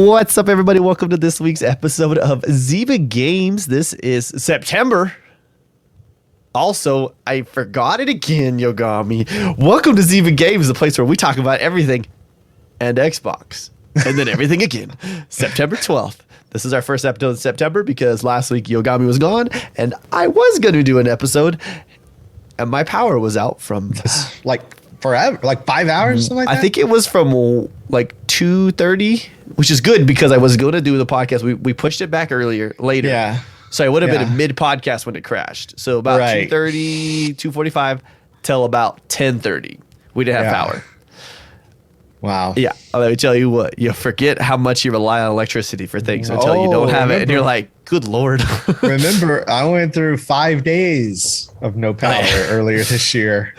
What's up, everybody? Welcome to this week's episode of Zyba Games. This is September. Also, I forgot it again, Yogomi. Welcome to Zyba Games, the place where we talk about everything and Xbox. And then everything again. September 12th. This is our first episode in September because last week Yogomi was gone and I was going to do an episode and my power was out from like forever, like 5 hours, something like that? I think it was from like 2:30, which is good because I was going to do the podcast. We pushed it back later. Yeah. So I would have been a mid-podcast when it crashed. So about 2:30, 2:45 till about 10:30. We didn't have power. Wow. Yeah. Let me tell you what. You forget how much you rely on electricity for things until you don't have it. And you're like, good Lord. Remember, I went through 5 days of no power earlier this year.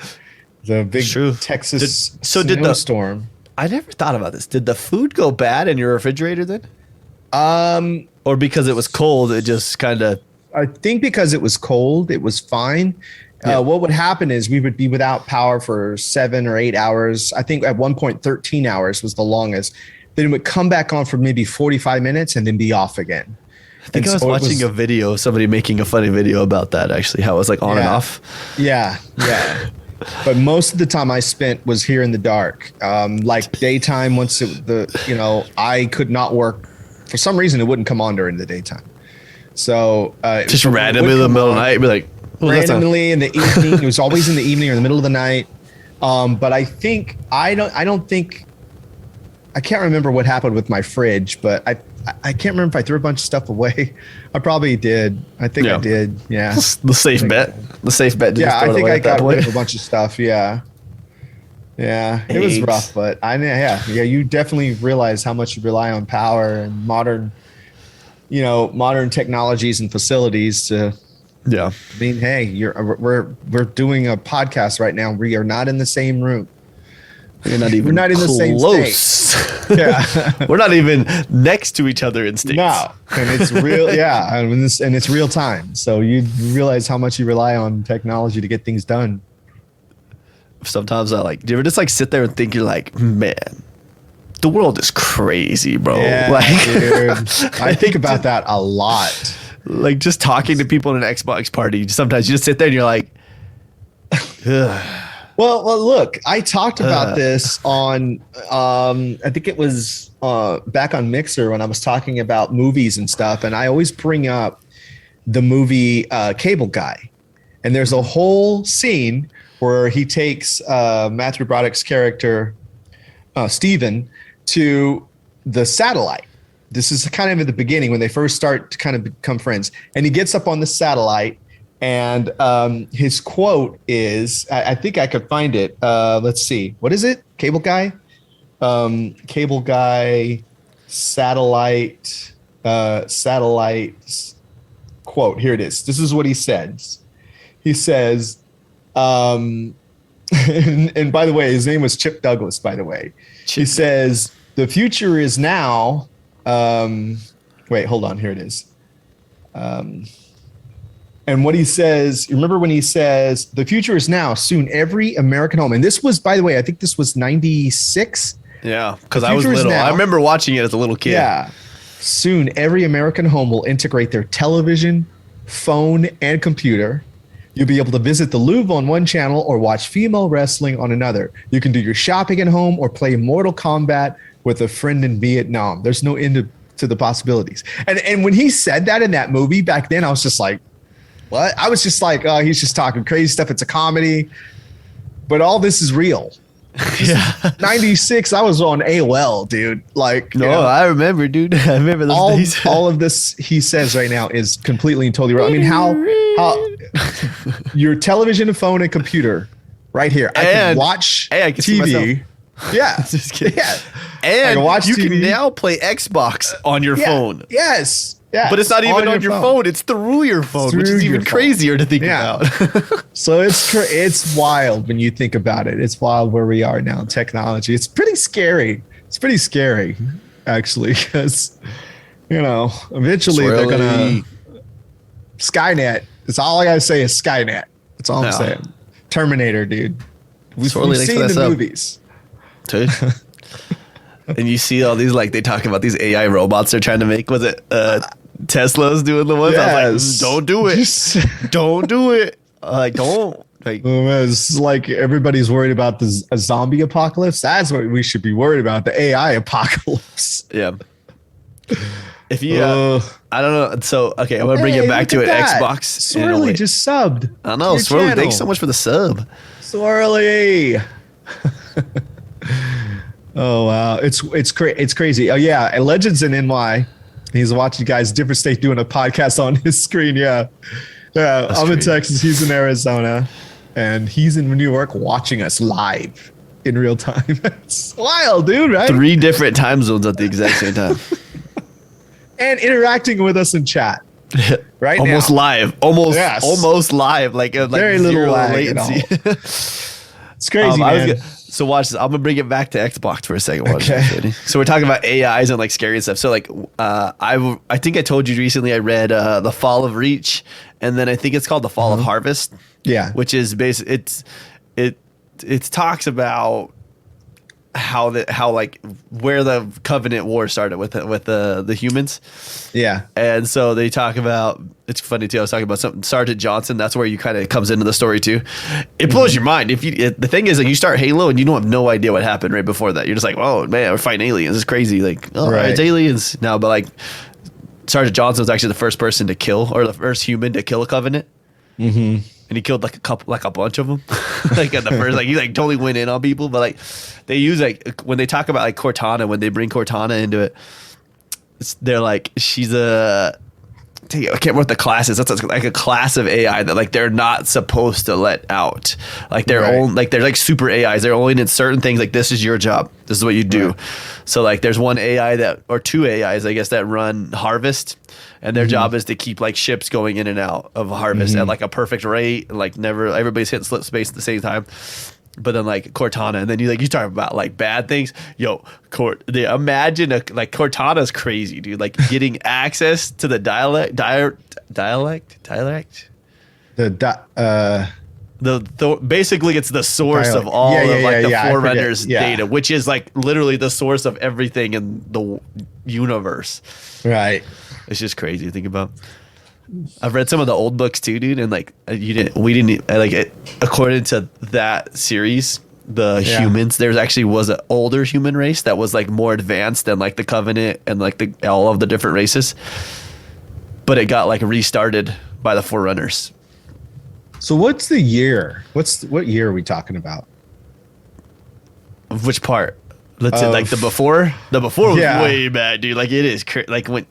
The big Texas snowstorm. I never thought about this. Did the food go bad in your refrigerator then? Or because it was cold, it just kind of... I think because it was cold, it was fine. Yeah. What would happen is we would be without power for 7 or 8 hours. I think at one point 13 hours was the longest. Then it would come back on for maybe 45 minutes and then be off again. I think I was watching a video of somebody making a funny video about that, actually, how it was like on and off. Yeah. But most of the time I spent was here in the dark. Like daytime, once I could not work. For some reason, it wouldn't come on during the daytime. So just randomly in the middle of the night, be like, randomly in the evening. It was always in the evening or in the middle of the night. But I think I can't remember what happened with my fridge, but I can't remember if I threw a bunch of stuff away. I probably did. I think I did. Yeah. The safe bet. The safe bet. Yeah, I think I got rid of a bunch of stuff. Yeah. Yeah. It was rough, but you definitely realize how much you rely on power and modern technologies and facilities to. Yeah. I mean, hey, we're doing a podcast right now. We are not in the same room. We're not even in the same state. Yeah. We're not even next to each other in states. No. And it's real. Yeah. And it's real time. So you realize how much you rely on technology to get things done. Sometimes do you ever just sit there and think, you're like, man, the world is crazy, bro. Yeah, dude. I think about that a lot. Like just talking to people in an Xbox party, sometimes you just sit there and you're like, ugh. Well, look, I talked about this on, I think it was back on Mixer when I was talking about movies and stuff. And I always bring up the movie Cable Guy. And there's a whole scene where he takes Matthew Broderick's character, Steven, to the satellite. This is kind of at the beginning when they first start to kind of become friends. And he gets up on the satellite. And his quote is, I think I could find it. Let's see. What is it? Cable Guy? Cable Guy satellite quote. Here it is. This is what he says. He says, and by the way, his name was Chip Douglas, by the way. He says, the future is now. Wait, hold on. Here it is. And what he says, remember when he says, the future is now, soon every American home. And this was, by the way, I think this was 96. Yeah, because I was little. I remember watching it as a little kid. Yeah. Soon every American home will integrate their television, phone, and computer. You'll be able to visit the Louvre on one channel or watch female wrestling on another. You can do your shopping at home or play Mortal Kombat with a friend in Vietnam. There's no end to the possibilities. And when he said that in that movie back then, I was just like, what? I was just like, oh, he's just talking crazy stuff. It's a comedy, but all this is real. Yeah. 96. I was on AOL, dude. I remember, dude. I remember those days. All of this he says right now is completely and totally wrong. I mean, how your television, phone, and computer right here. I can watch TV. Yeah. Just kidding. Yeah. And you TV. can now play Xbox on your phone. Yes. Yeah, but it's not even on your phone. It's through your phone, which is even crazier to think about. So it's wild when you think about it. It's wild where we are now in technology. It's pretty scary. It's pretty scary, actually, because, eventually they're going to Skynet. That's all I got to say is Skynet. That's all I'm saying. Terminator, dude. We've seen the movies. Dude. And you see all these, like, they talk about these AI robots they're trying to make. Was it Tesla's doing the ones? Yes. I was like, don't do it. Don't do it. Like, don't. Like, it's like everybody's worried about a zombie apocalypse. That's what we should be worried about, the AI apocalypse. yeah. If you, I don't know. So, okay, I'm going to bring it back to an Xbox. Swirly just subbed. I know. Swirly, thanks so much for the sub. Swirly. Oh, wow. It's crazy. Oh, yeah. And Legends in NY. He's watching guys different states doing a podcast on his screen. Yeah. Yeah. I'm in Texas. He's in Arizona. And he's in New York watching us live in real time. It's wild, dude, right? 3 different time zones at the exact same time. And interacting with us in chat. Right almost now. Live. Almost live. Like very little latency. It's crazy, man. So watch this. I'm gonna bring it back to Xbox for a second. Okay. So we're talking about AIs and like scary and stuff. So like, I think I told you recently I read The Fall of Reach, and then I think it's called The Fall of Harvest. Yeah. Which is basically it talks about how like where the Covenant War started with the humans. Yeah. And so they talk about, it's funny too, I was talking about something, Sergeant Johnson, that's where you kind of comes into the story too. It blows your mind. The thing is, like, you start Halo and you don't have no idea what happened right before that. You're just like, oh man, we're fighting aliens. It's crazy. Like, oh, right. It's aliens. No, but like Sergeant Johnson was actually the first person to kill, or the first human to kill a Covenant. Mm-hmm. And he killed like a bunch of them. Like at the first, like he like totally went in on people. But like they use, like, when they talk about like Cortana, when they bring Cortana into it, they're like, she's I can't remember what the class is. That's like a class of AI that like they're not supposed to let out. Like they're they're like super AIs. They're only in certain things. Like, this is your job. This is what you do. Right. So like there's one AI or 2 AIs, I guess, that run Harvest. And their job is to keep like ships going in and out of Harvest at like a perfect rate. Like never, everybody's hitting slip space at the same time. But then like Cortana, and then you talk about like bad things. Yo, imagine like Cortana's crazy, dude. Like getting access to the dialect. Basically it's the source of all the Forerunners data, which is like literally the source of everything in the universe. Right. It's just crazy to think about. I've read some of the old books too, dude, and like according to that series, the humans, there actually was an older human race that was like more advanced than like the Covenant and like all of the different races, but it got like restarted by the Forerunners. So what's the year? What year are we talking about? Which part? Let's say like the before. The before was way bad, dude. Like it is like when.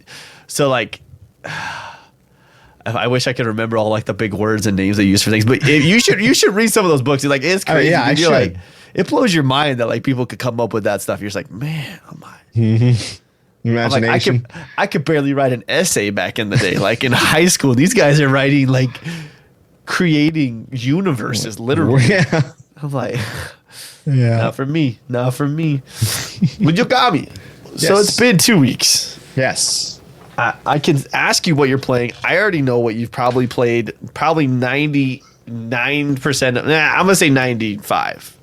So like, I wish I could remember all like the big words and names they use for things. But you should read some of those books. Like it's crazy. I should. Like, it blows your mind that like people could come up with that stuff. You're just like, man, imagination. Like, I could barely write an essay back in the day. Like in high school, these guys are writing like creating universes literally. Yeah. I'm like, not for me. But Yogomi. Yes. So it's been 2 weeks. Yes. I can ask you what you're playing. I already know what you've probably played. Probably 99%. I'm going to say 95.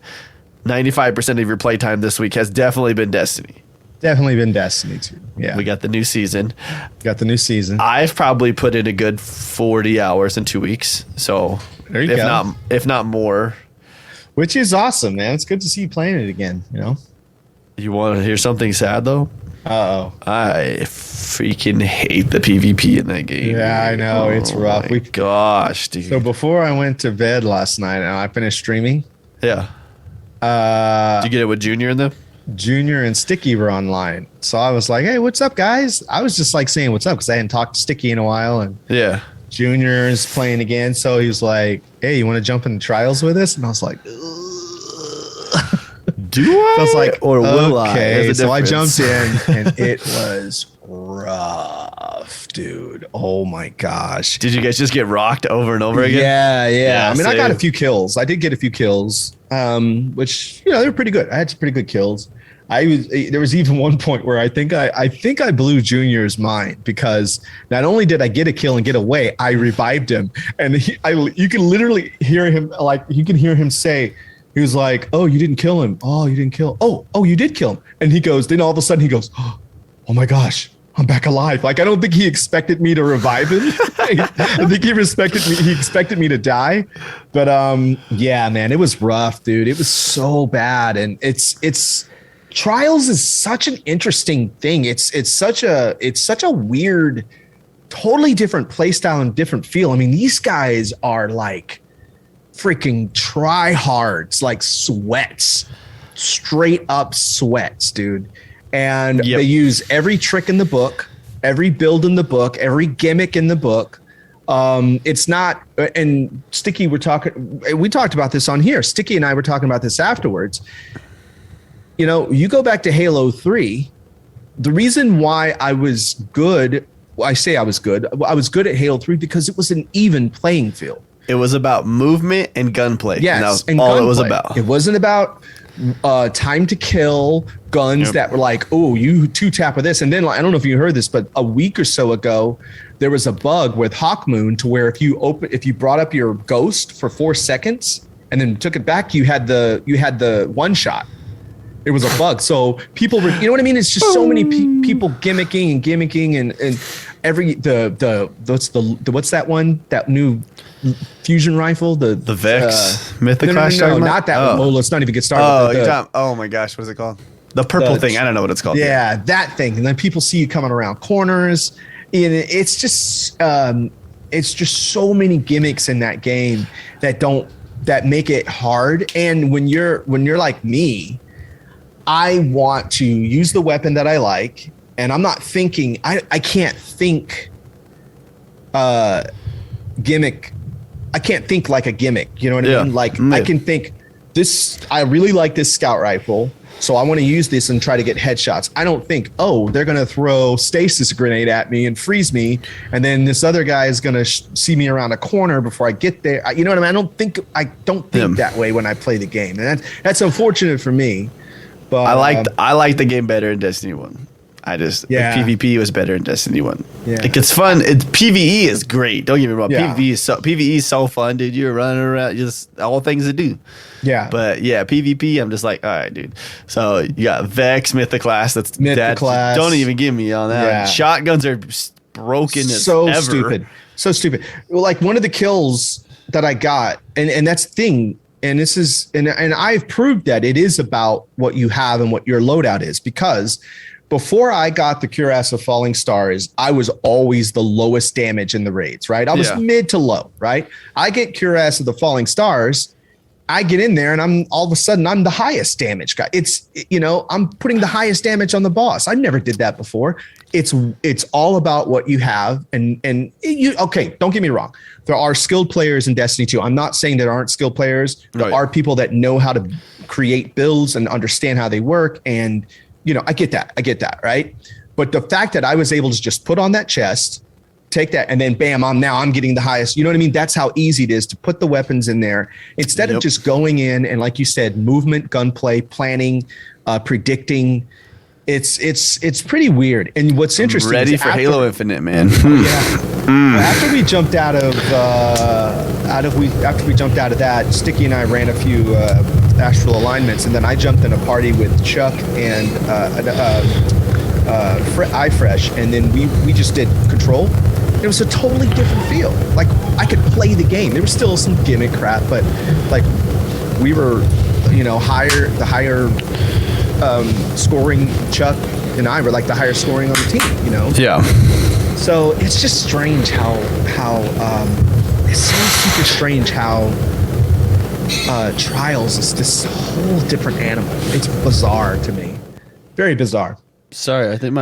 95% of your playtime this week has definitely been Destiny. Definitely been Destiny too. Yeah. We got the new season. I've probably put in a good 40 hours in 2 weeks. So if not more. Which is awesome, man. It's good to see you playing it again, you know? You want to hear something sad though? Uh-oh. I freaking hate the PvP in that game. Yeah, I know. It's rough. Gosh, dude. So before I went to bed last night and I finished streaming. Yeah. Did you get it with Junior in them? Junior and Sticky were online. So I was like, hey, what's up, guys? I was just like saying what's up because I hadn't talked to Sticky in a while. And yeah. Junior is playing again. So he was like, hey, you want to jump in the trials with us? And I was like, do I? So I was like, or will I? Okay, so I jumped in and it was rough, dude. Oh my gosh. Did you guys just get rocked over and over again? Yeah. I mean, I got a few kills. I did get a few kills, which, they were pretty good. I had some pretty good kills. There was even one point where I think I blew Junior's mind because not only did I get a kill and get away, I revived him, and you can literally hear him say, He was like, "Oh, you didn't kill him. Oh, you didn't kill. Oh, you did kill him." And he goes, then all of a sudden he goes, "Oh my gosh, I'm back alive." Like, I don't think he expected me to revive him. I think he expected me to die. But yeah, man, it was rough, dude. It was so bad. And it's Trials is such an interesting thing. It's such a weird, totally different play style and different feel. I mean, these guys are like freaking tryhards, like sweats, straight up sweats, dude. And they use every trick in the book, every build in the book, every gimmick in the book. It's not, and Sticky, we talked about this on here. Sticky and I were talking about this afterwards. You know, you go back to Halo 3, the reason why I was good, I was good at Halo 3 because it was an even playing field. It was about movement and gunplay. Yes, and that was all it was about. It wasn't about time to kill, guns that were like, oh, you two-tap with this. And then, I don't know if you heard this, but a week or so ago, there was a bug with Hawkmoon to where if you brought up your ghost for 4 seconds and then took it back, you had the one shot. It was a bug. So people were, you know what I mean? It's just so many people gimmicking and every what's that one? That new fusion rifle? The Vex Mythoclash? No, not that one. Oh, let's not even get started. Oh my gosh, what is it called? The purple thing. I don't know what it's called. Yeah, that thing. And then people see you coming around corners. And it's just so many gimmicks in that game that make it hard. And when you're like me, I want to use the weapon that I like, and I'm not thinking. I can't think gimmick. I can't think like a gimmick. You know what I mean? Like I can think this. I really like this scout rifle, so I want to use this and try to get headshots. I don't think, oh, they're gonna throw stasis grenade at me and freeze me, and then this other guy is gonna see me around a corner before I get there. You know what I mean? I don't think that way when I play the game, and that's unfortunate for me. But I like the game better in Destiny 1. PvP was better in Destiny 1. Yeah. Like, it's fun. PvE is great. Don't get me wrong. Yeah. PvE is so fun, dude. You're running around, just all things to do. Yeah. But yeah, PvP, I'm just like, all right, dude. So you got Vex, Mythoclash. That's Mythoclash. Don't even give me on that. Yeah. Shotguns are broken as ever. So stupid. Well, like one of the kills that I got, and that's the thing. And this is, and I've proved that it is about what you have and what your loadout is, because before I got the Cuirass of Falling Stars, I was always the lowest damage in the raids, right? I was mid to low, right? I get Cuirass of the Falling Stars, I get in there and all of a sudden I'm the highest damage guy. It's, I'm putting the highest damage on the boss. I never did that before. It's all about what you have. And okay, don't get me wrong. There are skilled players in Destiny 2. I'm not saying there aren't skilled players. There are people that know how to create builds and understand how they work. And, I get that, right? But the fact that I was able to just put on that chest, take that, and then bam, I'm getting the highest. You know what I mean? That's how easy it is to put the weapons in there instead of just going in and, like you said, movement, gunplay, planning, predicting. It's pretty weird. And what's interesting, ready for Halo Infinite, man. After we jumped out of that, Sticky and I ran a few astral alignments, and then I jumped in a party with Chuck and iFresh, and then we just did Control. It was a totally different feel. Like, I could play the game. There was still some gimmick crap, but like we were, the higher scoring. Chuck and I were like the higher scoring on the team, Yeah. So it's just strange how it's so super strange how Trials is this whole different animal. It's bizarre to me. Very bizarre. Sorry, I think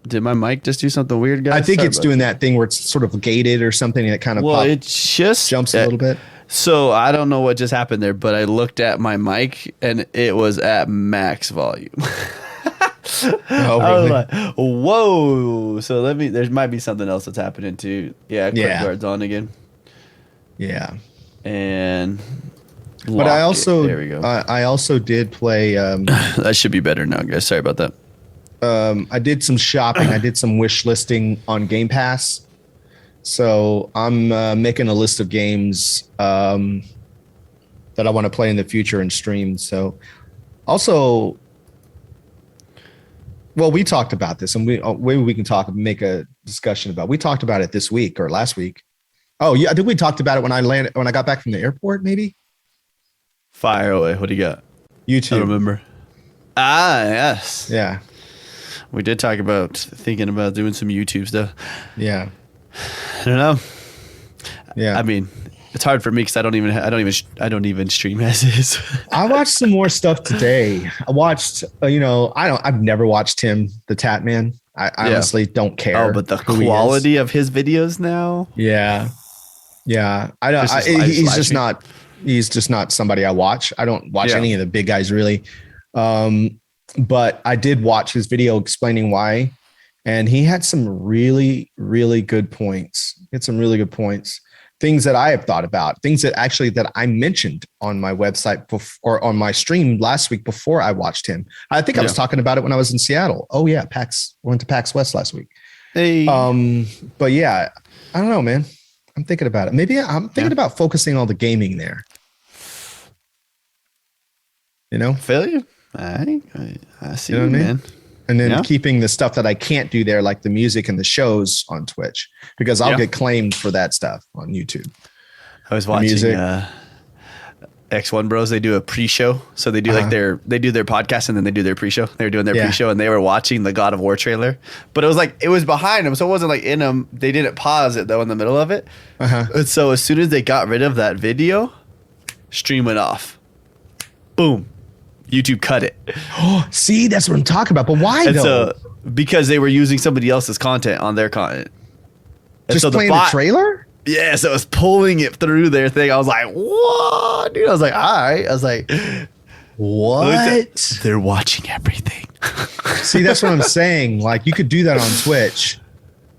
did my mic just do something weird, guys? I think it's doing that thing where it's sort of gated or something that kind of it just jumps a little bit. So I don't know what just happened there, but I looked at my mic and it was at max volume. Oh, really? I was like, whoa. So there might be something else that's happening too. Yeah, quick guard's on again. Yeah. And but I also there we go. I also did play that should be better now, guys. Sorry about that. I did some shopping. I did some wish listing on Game Pass. So I'm making a list of games that that I want to play in the future and stream. So also, well, we talked about this, and maybe we can make a discussion about. We talked about it this week or last week. Oh yeah, I think we talked about it when I got back from the airport. Maybe. Fire away. What do you got? YouTube. I remember. Ah, yes. Yeah. We did talk about thinking about doing some YouTube stuff. Yeah. I don't know. Yeah. I mean, it's hard for me because I don't even stream as is. I watched some more stuff today. I watched, I've never watched Tim the Tat Man. I honestly don't care. Oh, but the quality of his videos now. Yeah. Yeah. I don't, he's just not somebody I watch. I don't watch any of the big guys really. But I did watch his video explaining why, and he had some really, really good points. Things that I have thought about, things that I mentioned on my website or on my stream last week before I watched him. I think I was talking about it when I was in Seattle. Oh yeah. Went to PAX West last week. Hey. But yeah, I don't know, man. I'm thinking about it. Maybe I'm thinking about focusing all the gaming there. Feel you. I see you, man. And then keeping the stuff that I can't do there, like the music and the shows on Twitch, because I'll get claimed for that stuff on YouTube. I was watching X1 Bros. They do a pre-show. So they do they do their podcast and then they do their pre-show. They were doing their pre-show and they were watching the God of War trailer. But it was behind them. So it wasn't like in them. They didn't pause it though in the middle of it. And so as soon as they got rid of that video, stream went off. Boom. YouTube cut it. Oh, see, that's what I'm talking about. But why though? Because they were using somebody else's content on their content. And just so playing the trailer? Yeah, so it was pulling it through their thing. I was like, what? Dude, I was like, all right. I was like, what? They're watching everything. See, that's what I'm saying. Like, you could do that on Twitch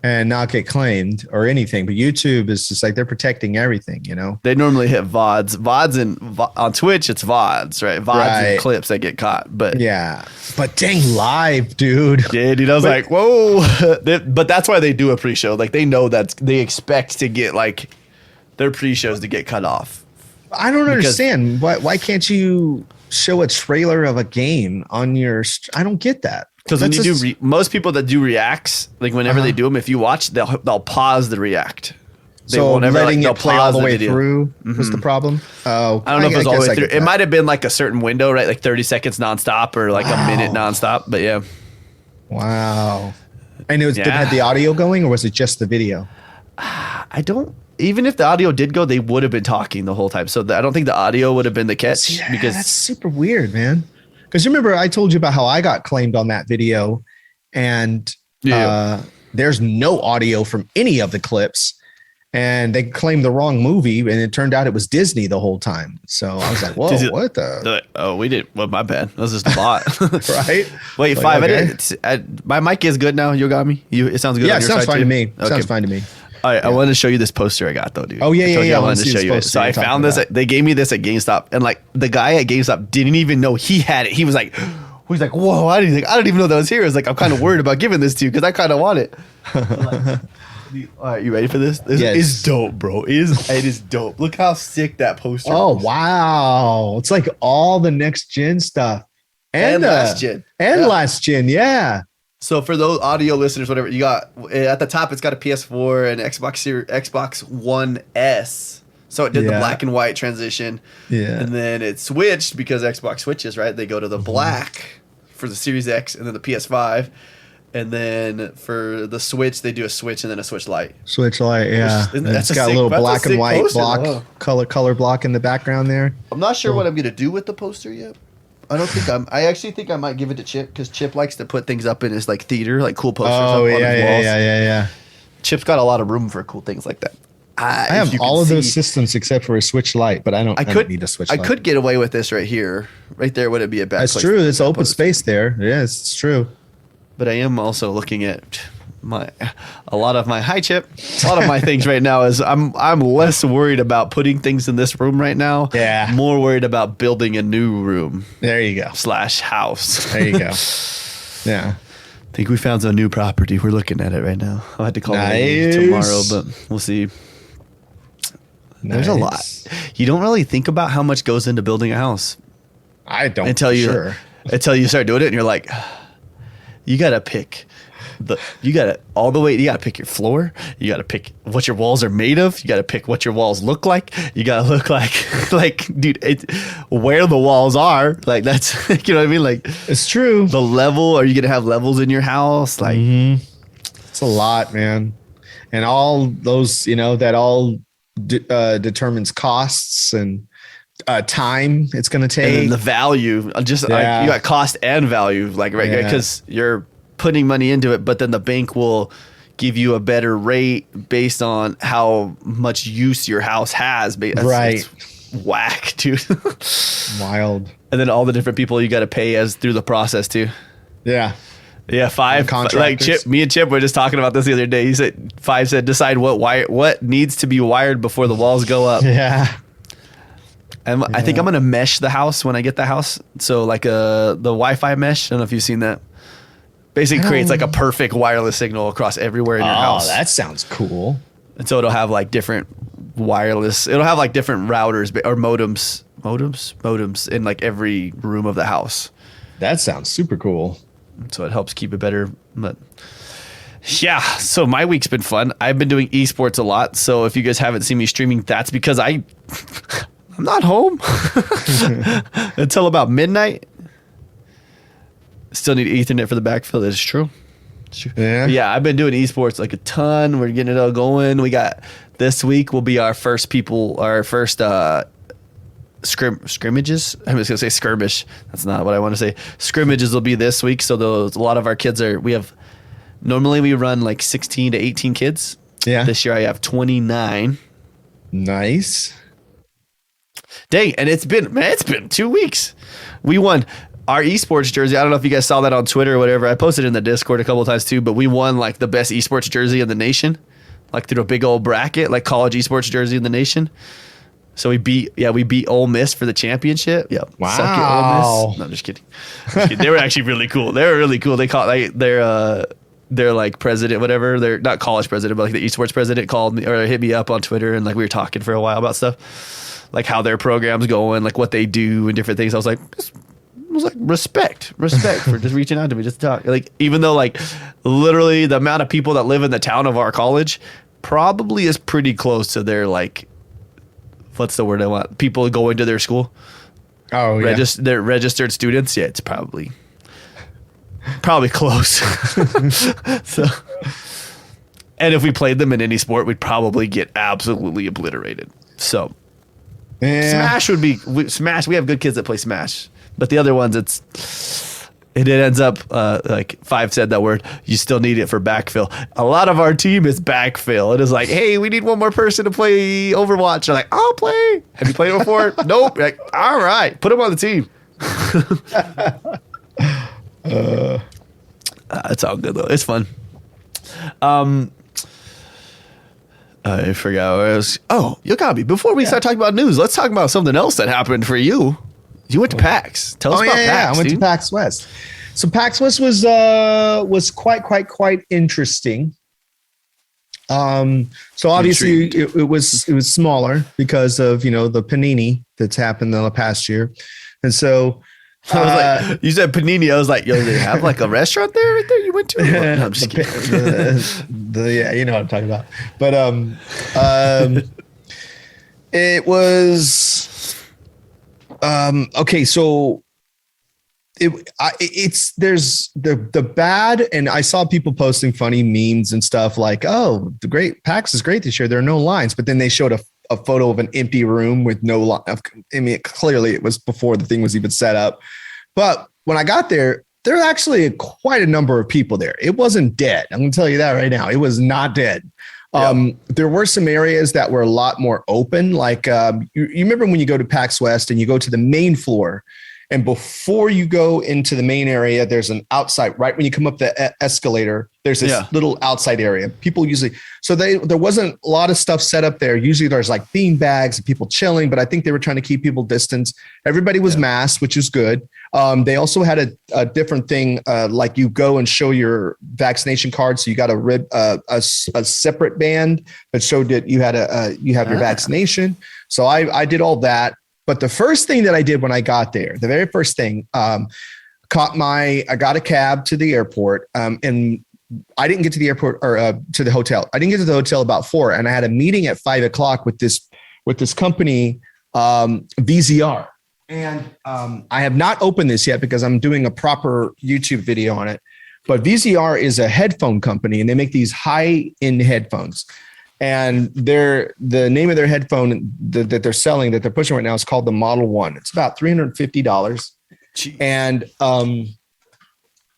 and not get claimed or anything, but YouTube is just like they're protecting everything, They normally hit VODs. On Twitch, it's VODs, right? VODs and clips that get caught. But yeah, but dang, live, dude. Yeah, dude. I was like, whoa. But that's why they do a pre-show. Like they know that they expect to get like their pre-shows to get cut off. I don't understand why can't you show a trailer of a game on your? I don't get that. Because when you do, most people that do reacts, like whenever they do them, if you watch, they'll pause the react. So letting it play all the way through was the problem. Oh, I don't know if it was all the way through. It might have been like a certain window, right? Like 30 seconds nonstop, or like a minute nonstop. But yeah. Wow. And did it have the audio going, or was it just the video? I don't. Even if the audio did go, they would have been talking the whole time. So I don't think the audio would have been the catch. Because that's super weird, man. Because remember, I told you about how I got claimed on that video, and there's no audio from any of the clips, and they claimed the wrong movie, and it turned out it was Disney the whole time. So I was like, "Whoa, what the?" Oh, we did. Well, my bad. That was just a bot, right? Wait, like, 5 minutes. My mic is good now. Yogomi, it sounds good. Yeah, on it your sounds side fine too? to me. Okay. Sounds fine to me. All right, I wanted to show you this poster I got though, dude. Oh yeah. I wanted to show you it. So I found this. They gave me this at GameStop, and like the guy at GameStop didn't even know he had it. He was like, "Whoa, I don't even know that was here." I was like, "I'm kind of worried about giving this to you because I kind of want it." All right, you ready for this? This is dope, bro. It is dope. Look how sick that poster. Oh is. Wow, it's like all the next gen stuff and last gen last gen. Yeah. So for those audio listeners, whatever you got at the top, it's got a PS4 and Xbox One S. So it did the black and white transition. Yeah. And then it switched because Xbox switches, right? They go to the black for the Series X and then the PS5. And then for the Switch, they do a Switch and then a Switch Lite. Switch Lite, yeah. It's got a little black and white block, color block in the background there. I'm not sure what I'm going to do with the poster yet. I actually think I might give it to Chip because Chip likes to put things up in his like theater, like cool posters up on his walls. Yeah. Chip's got a lot of room for cool things like that. I have all of those systems except for a Switch Lite, but I don't need a Switch Lite. I could get away with this right here. Right there wouldn't be a bad place. That's true. It's open space there. Yes, it's true. But I am also looking at a lot of my things right now is I'm less worried about putting things in this room right now. Yeah. More worried about building a new room. There you go. /house. There you go. Yeah. I think we found some new property. We're looking at it right now. I'll have to call it tomorrow, but we'll see. There's a lot. You don't really think about how much goes into building a house. I don't until you start doing it, and you're like, you gotta pick you gotta pick your floor. You gotta pick what your walls are made of. You gotta pick what your walls look like. You gotta look like dude, where the walls are. Like that's you know what I mean. Like it's true. The level. Are you gonna have levels in your house? Like it's a lot, man. And all those, that all determines costs and time it's going to take. And then the value. You got cost and value, like right, because you're putting money into it, but then the bank will give you a better rate based on how much use your house has. It's whack, dude. Wild. And then all the different people you got to pay as through the process too. Yeah. Yeah, me and Chip were just talking about this the other day. He said, said, decide what needs to be wired before the walls go up. Yeah. And I think I'm going to mesh the house when I get the house. So like the Wi-Fi mesh, I don't know if you've seen that. Basically creates like a perfect wireless signal across everywhere in your house. Oh, that sounds cool. And so it'll have like different wireless, it'll have like different routers or modems in like every room of the house. That sounds super cool. So it helps keep it better. But yeah, so my week's been fun. I've been doing esports a lot. So if you guys haven't seen me streaming, that's because I'm not home until about midnight. Still need Ethernet for the backfill. That is true. Yeah. But yeah, I've been doing esports like a ton. We're getting it all going. We got this week will be our first scrimmages. I'm just gonna say skirmish. That's not what I want to say. Scrimmages will be this week. So a lot of our kids normally we run like 16 to 18 kids. Yeah. This year I have 29. Nice. Dang, and it's been 2 weeks. We won our esports jersey. I don't know if you guys saw that on Twitter or whatever. I posted in the Discord a couple of times too, but we won like the best esports jersey in the nation, like through a big old bracket, like college esports jersey in the nation. So we beat Ole Miss for the championship. Yeah. Wow. Suck it, Ole Miss. No, I'm just kidding. They were actually really cool. They were really cool. They called their like president, whatever. They're not college president, but like the esports president called me or hit me up on Twitter, and like we were talking for a while about stuff, like how their program's going, like what they do and different things. I was like respect for just reaching out to me, just to talk. Like even though like literally the amount of people that live in the town of our college probably is pretty close to their like, what's the word I want? People going to their school. Oh, yeah. They're registered students. Yeah, it's probably close. So, and if we played them in any sport, we'd probably get absolutely obliterated. So, Smash would be Smash. We have good kids that play Smash, but the other ones, it ends up like Five said that word. You still need it for backfill. A lot of our team is backfill. It is like, hey, we need one more person to play Overwatch. I'm like, I'll play. Have you played it before? Nope. Like, all right, put him on the team. It's all good though. It's fun. I forgot where I was. Oh, Yogomi, before we start talking about news, let's talk about something else that happened for you. You went to PAX. Tell us about PAX. Yeah, I went to PAX West. So PAX West was quite interesting. So obviously it was smaller because of the panini that's happened in the past year, and so I was like, you said panini. I was like, yo, they have like a restaurant there right there you went to? No, I'm just kidding. Yeah, you know what I'm talking about. But it was okay. So there's the bad, and I saw people posting funny memes and stuff like, oh, the great PAX is great this year. There are no lines, but then they showed a photo of an empty room with no line. I mean, clearly it was before the thing was even set up. But when I got there were actually quite a number of people there. It wasn't dead. I'm going to tell you that right now. It was not dead. Yep. There were some areas that were a lot more open. Like you remember when you go to PAX West and you go to the main floor, And before you go into the main area, there's an outside, right when you come up the escalator, there's this little outside area. People usually, so there wasn't a lot of stuff set up there. Usually there's like bean bags and people chilling, but I think they were trying to keep people distance. Everybody was masked, which is good. They also had a different thing, like you go and show your vaccination card. So you got a separate band that showed that you had your vaccination. So I did all that. But the first thing that I did when I got there, the very first thing, I got a cab to the airport, and I didn't get to the airport or to the hotel. I didn't get to the hotel about 4, and I had a meeting at 5 o'clock with this company, VZR. And I have not opened this yet because I'm doing a proper YouTube video on it. But VZR is a headphone company, and they make these high-end headphones. And the name of their headphone that they're selling, that they're pushing right now, is called the Model 1. It's about $350. Jeez. And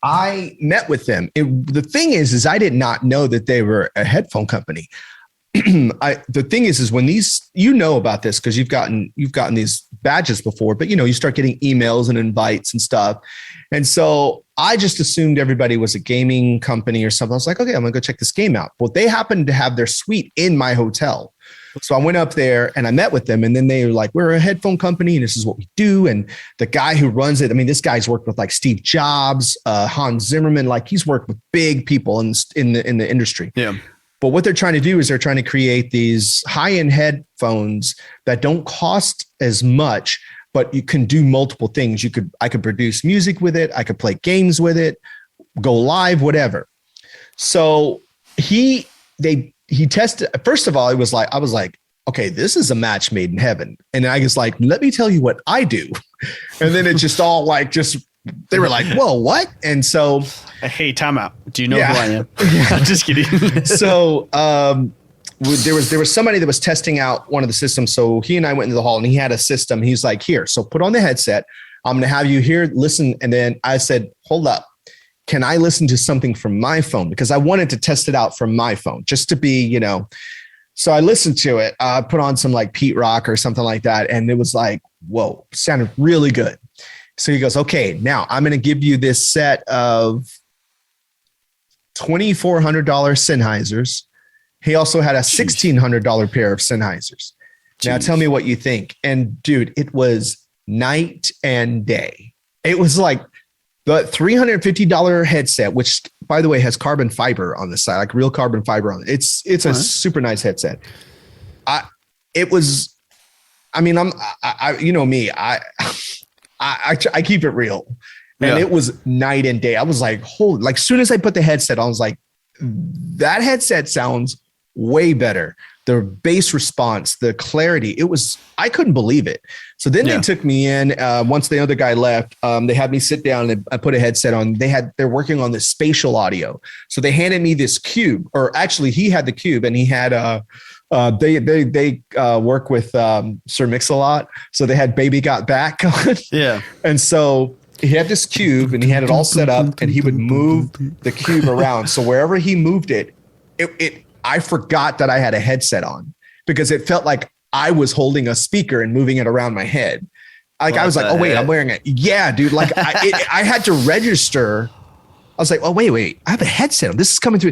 I met with them. The thing is I did not know that they were a headphone company. The thing is when these, about this because you've gotten these badges before, but you start getting emails and invites and stuff. And so I just assumed everybody was a gaming company or something. I was like, okay, I'm gonna go check this game out. Well, they happened to have their suite in my hotel. So I went up there and I met with them, and then they were like, we're a headphone company and this is what we do. And the guy who runs it, I mean, this guy's worked with like Steve Jobs, Hans Zimmerman, like he's worked with big people in the industry. Yeah. But what they're trying to do is they're trying to create these high-end headphones that don't cost as much, but you can do multiple things. I could produce music with it. I could play games with it, go live, whatever. So he tested. First of all, I was like, okay, this is a match made in heaven. And I was like, let me tell you what I do. And then it just all they were like, whoa, what? And so, hey, time out. Do you know who I am? I'm just kidding. So there was somebody that was testing out one of the systems. So he and I went into the hall, and he had a system. He's like, here, so put on the headset. I'm going to have you here, listen. And then I said, hold up. Can I listen to something from my phone? Because I wanted to test it out from my phone just to be, So I listened to it. I put on some like Pete Rock or something like that. And it was like, whoa, sounded really good. So he goes, okay, now I'm going to give you this set of $2,400 Sennheisers. He also had a $1,600 pair of Sennheisers. Jeez. Now tell me what you think. And dude, it was night and day. It was like the $350 headset, which by the way has carbon fiber on the side, like real carbon fiber on it. It's a super nice headset. I keep it real. And it was night and day. I was like, holy, like soon as I put the headset on, I was like, that headset sounds way better. The bass response, the clarity, I couldn't believe it. So then they took me in, once the other guy left, they had me sit down and I put a headset on. They're working on this spatial audio. So they handed me this cube, or actually he had the cube, and he had they work with Sir Mix-a-Lot. So they had Baby Got Back on. Yeah. And so he had this cube and he had it all set up, and he would move the cube around. So wherever he moved it, I forgot that I had a headset on because it felt like I was holding a speaker and moving it around my head. Like I was like, oh wait, I'm wearing it. Yeah, dude. Like I had to register. I was like, oh wait, I have a headset on. This is coming through.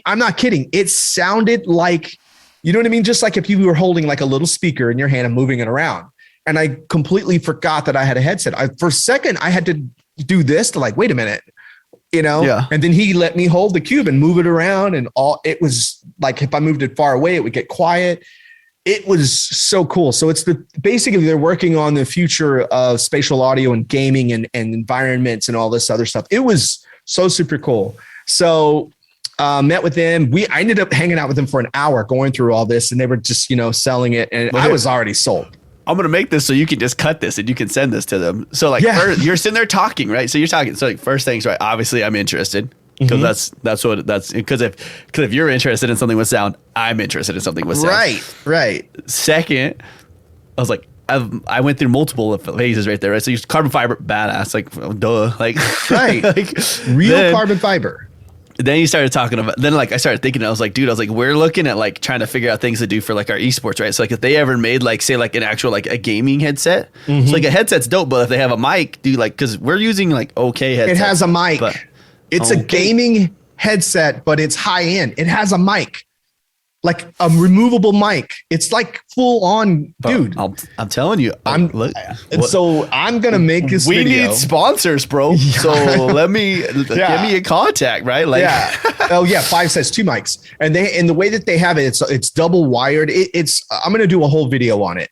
I'm not kidding. It sounded like, you know what I mean? Just like if you were holding like a little speaker in your hand and moving it around. And I completely forgot that I had a headset. For a second, I had to do this to like, wait a minute, and then he let me hold the cube and move it around, and it was like, if I moved it far away, it would get quiet. It was so cool. So basically they're working on the future of spatial audio and gaming and environments and all this other stuff. It was so super cool. So met with them. I ended up hanging out with them for an hour going through all this, and they were just, selling it. And I was already sold. I'm going to make this so you can just cut this and you can send this to them. So like first, you're sitting there talking, right? So you're talking. So like first things, right? Obviously I'm interested because that's because if you're interested in something with sound, I'm interested in something with sound. Right. Second, I was like, I went through multiple phases right there. Right. So you carbon fiber, badass, like duh, like right, like real carbon fiber. then you started talking about, then like I started thinking, I was like, dude, we're looking at like trying to figure out things to do for like our esports, right? So like if they ever made like, say like an actual, like a gaming headset, so like a headset's dope, but if they have a mic, dude, like, cause we're using like okay headsets. It has a mic. It's a gaming headset, but it's high end. It has a mic, like a removable mic. It's like full on, dude. I'm telling you, so I'm gonna make this we video. need sponsors, bro. So give me a contact, right? Like, Oh yeah, 5 says 2 mics, and the way that they have it, it's double wired. I'm gonna do a whole video on it.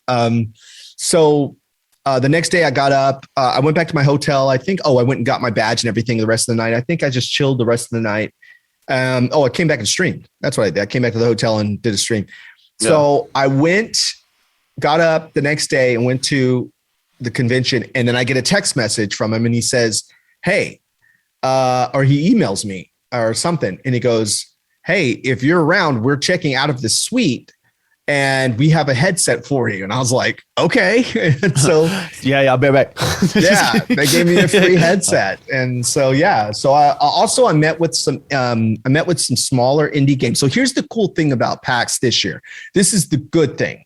The next day I got up, I went back to my hotel. I think, I went and got my badge and everything the rest of the night. I think I just chilled the rest of the night. I came back and streamed. That's what I did. I came back to the hotel and did a stream. Yeah. So I got up the next day and went to the convention. And then I get a text message from him and he says, hey, or he emails me or something. And he goes, hey, if you're around, we're checking out of the suite and we have a headset for you. And I was like, okay. And so I'll be back. They gave me a free headset. And so, so I met with some smaller indie games. So here's the cool thing about PAX this year. This is the good thing.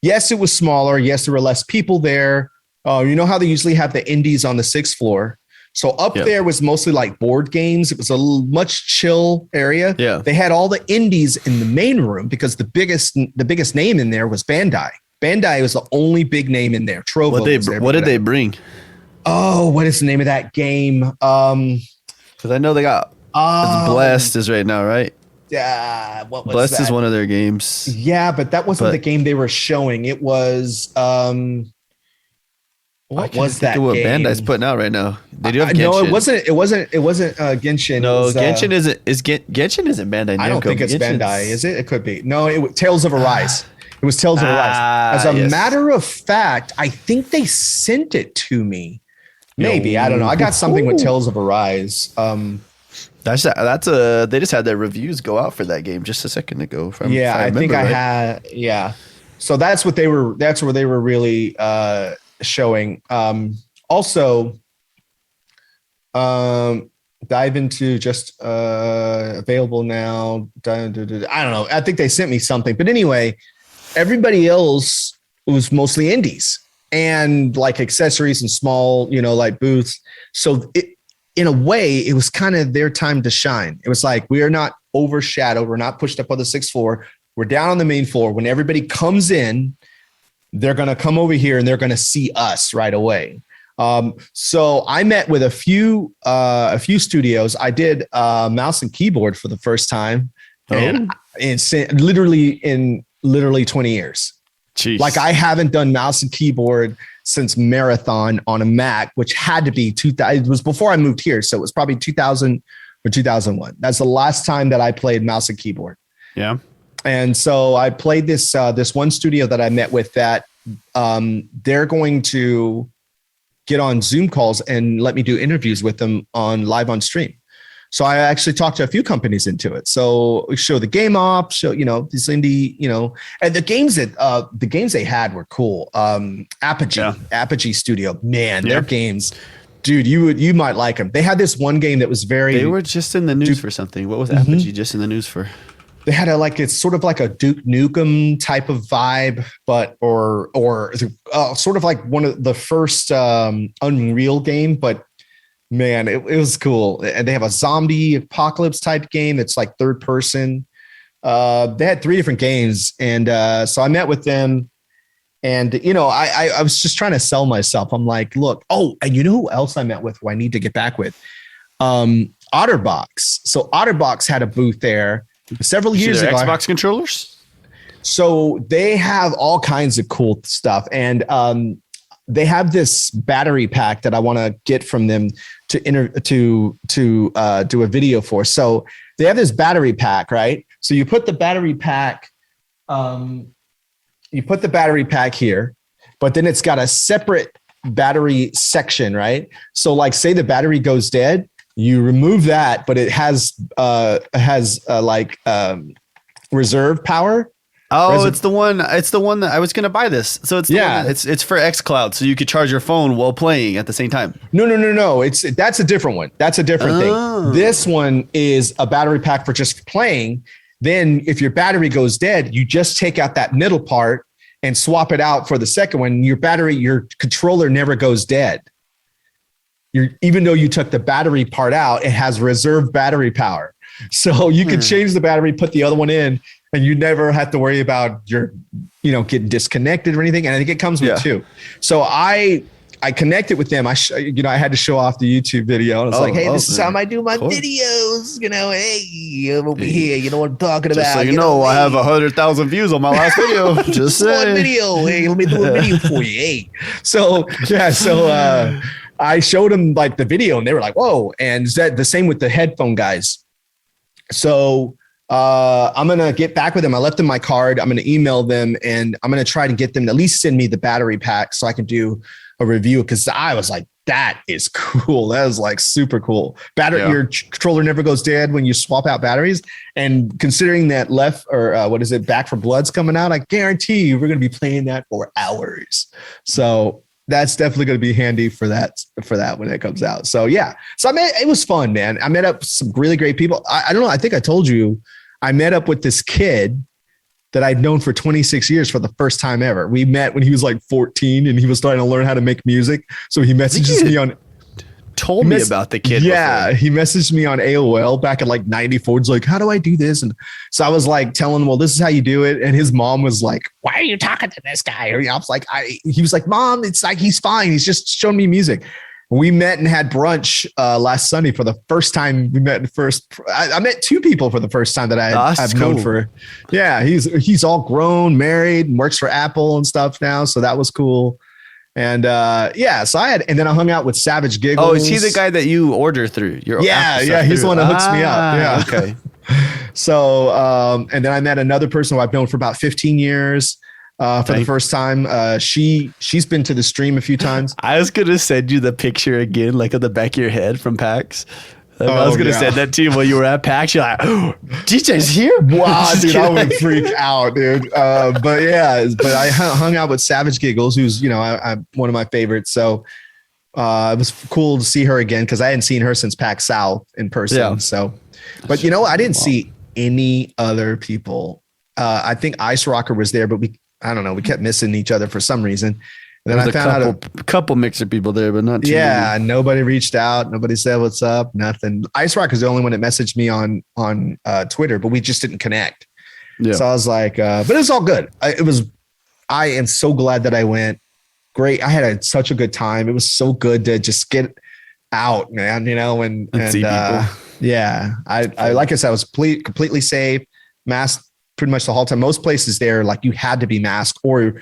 Yes, it was smaller. Yes, there were less people there. You know how they usually have the indies on the 6th floor. So up there was mostly like board games. It was a much chill area. Yeah. They had all the indies in the main room because the biggest name in there was Bandai. Bandai was the only big name in there. Trovo. What did they bring? Oh, what is the name of that game? Because I know they got Blessed is right now, right? Yeah. What was Blessed that? is one of their games. Yeah, but that wasn't the game they were showing. It was what was that game? What Bandai's putting out right now? They do have Genshin. No, it wasn't Genshin. No, Genshin isn't. Genshin isn't Bandai Namco. I don't think it's Bandai. Is it? It could be. No, it was Tales of Arise. It was Tales of Arise. As a matter of fact, I think they sent it to me. Maybe I don't know. I got something with Tales of Arise. They just had their reviews go out for that game just a second ago. I think I had. Yeah. So that's what they were. That's where they were really showing. Also, dive into just available now. I don't know. I think they sent me something, but anyway, everybody else was mostly indies and like accessories and small, like booths. So in a way, it was kind of their time to shine. It was like, we are not overshadowed. We're not pushed up on the 6th floor. We're down on the main floor. When everybody comes in, they're going to come over here and they're going to see us right away. So I met with a few studios. I did mouse and keyboard for the first time in literally 20 years. Jeez. Like I haven't done mouse and keyboard since Marathon on a Mac, which had to be 2000. It was before I moved here. So it was probably 2000 or 2001. That's the last time that I played mouse and keyboard. Yeah. And so I played this one studio that I met with that they're going to get on Zoom calls and let me do interviews with them live on stream. So I actually talked to a few companies into it. So we show the game off, show, these indie, and the games they had were cool. Apogee Studio, man, their games, dude, you might like them. They had this one game that was they were just in the news for something. What was Apogee just in the news for? They had it's sort of like a Duke Nukem type of vibe, but or sort of like one of the first Unreal game. But man, it was cool. And they have a zombie apocalypse type game that's like third person. They had 3 different games, and so I met with them, and I was just trying to sell myself. I'm like, look, and you know who else I met with? Who I need to get back with? Otterbox. So Otterbox had a booth there. Several years ago, Xbox controllers. So they have all kinds of cool stuff, and they have this battery pack that I want to get from them to do a video for. So they have this battery pack, right? So you put the battery pack, here, but then it's got a separate battery section, right? So like, say the battery goes dead. You remove that, but it has reserve power. Oh, it's the one. It's the one that I was gonna buy this. So it's the one it's for xCloud, so you could charge your phone while playing at the same time. No. That's a different one. That's a different thing. This one is a battery pack for just playing. Then, if your battery goes dead, you just take out that middle part and swap it out for the second one. Your controller never goes dead. Even though you took the battery part out, it has reserve battery power. So you can change the battery, put the other one in, and you never have to worry about getting disconnected or anything. And I think it comes with two. So I connected with them. I had to show off the YouTube video. And I was like, hey, this is how I do my videos. Hey, I'm over here. You know what I'm talking about. So I have 100,000 views on my last video. Just saying. One video. Hey, let me do a video for you. Hey. So I showed them like the video and they were like, whoa. And the same with the headphone guys. So I'm going to get back with them. I left them my card. I'm going to email them and I'm going to try to get them to at least send me the battery pack so I can do a review. Cause I was like, that is cool. That is like super cool. Your controller never goes dead when you swap out batteries. And considering that Back 4 Blood's coming out, I guarantee you we're going to be playing that for hours. So that's definitely going to be handy for that when it comes out. So yeah. So it was fun, man. I met up with some really great people. I don't know. I think I told you I met up with this kid that I'd known for 26 years for the first time ever. We met when he was like 14 and he was starting to learn how to make music. So he messages me on told me about the kid. Yeah. Before. He messaged me on AOL back in like 94. It's like, how do I do this? And so I was like telling him, well, this is how you do it. And his mom was like, why are you talking to this guy? Or, I was like, he was like, Mom, it's like, he's fine. He's just showing me music. We met and had brunch last Sunday for the first time. I met two people for the first time that I've known for. Yeah. He's all grown, married, and works for Apple and stuff now. So that was cool. And so and then I hung out with Savage Giggles. Oh, is he the guy that you order through? He's the one that hooks me up. Yeah. Okay. So, and then I met another person who I've known for about 15 years for the first time. She's been to the stream a few times. I was going to send you the picture again, like on the back of your head from PAX. I was going to send that to you while you were at PAX. You're like, oh, DJ's here? Wow, dude, I would freak out, dude. But I hung out with Savage Giggles, who's, I'm one of my favorites. So it was cool to see her again because I hadn't seen her since PAX South in person. Yeah. So, but I didn't see any other people. I think Ice Rocker was there, but we kept missing each other for some reason. And then I found out a couple mixer people there, but not too many. Nobody reached out. Nobody said what's up. Nothing. Ice Rock is the only one that messaged me on Twitter, but we just didn't connect. Yeah. So I was like, but it's all good. I am so glad that I went. Great. I had such a good time. It was so good to just get out, man. And see people. Yeah. I like I said, I was completely safe, masked pretty much the whole time. Most places there, like you had to be masked or.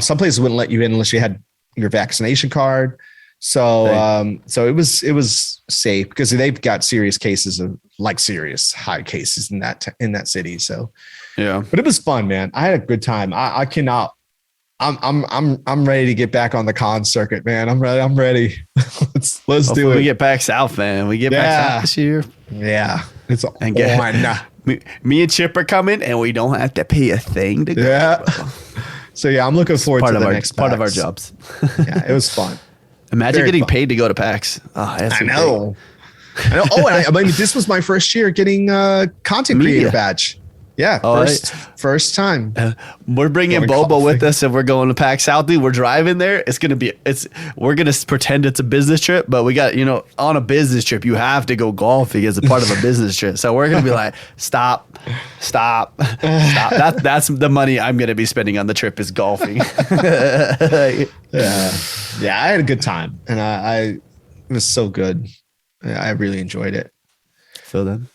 Some places wouldn't let you in unless you had your vaccination card. So, so it was safe because they've got serious cases of serious high cases in that city. So, yeah, but it was fun, man. I had a good time. I cannot. I'm ready to get back on the con circuit, man. I'm ready. let's do it. We get back south, man. We get back south this year. Yeah, it's on. Me and Chip are coming, and we don't have to pay a thing to go. Yeah. So yeah, I'm looking forward to the next part of our jobs. Yeah, it was fun. Imagine getting paid to go to PAX. Oh, I know. Oh, and I mean, this was my first year getting content creator badge. Yeah, first time. We're bringing Bobo with us, and we're going to PAX South. Dude, we're driving there. We're gonna pretend it's a business trip, but we got on a business trip, you have to go golfing as a part of a business trip. So we're gonna be like, stop. That's the money I'm gonna be spending on the trip is golfing. Yeah, I had a good time, and it was so good. I really enjoyed it. So then,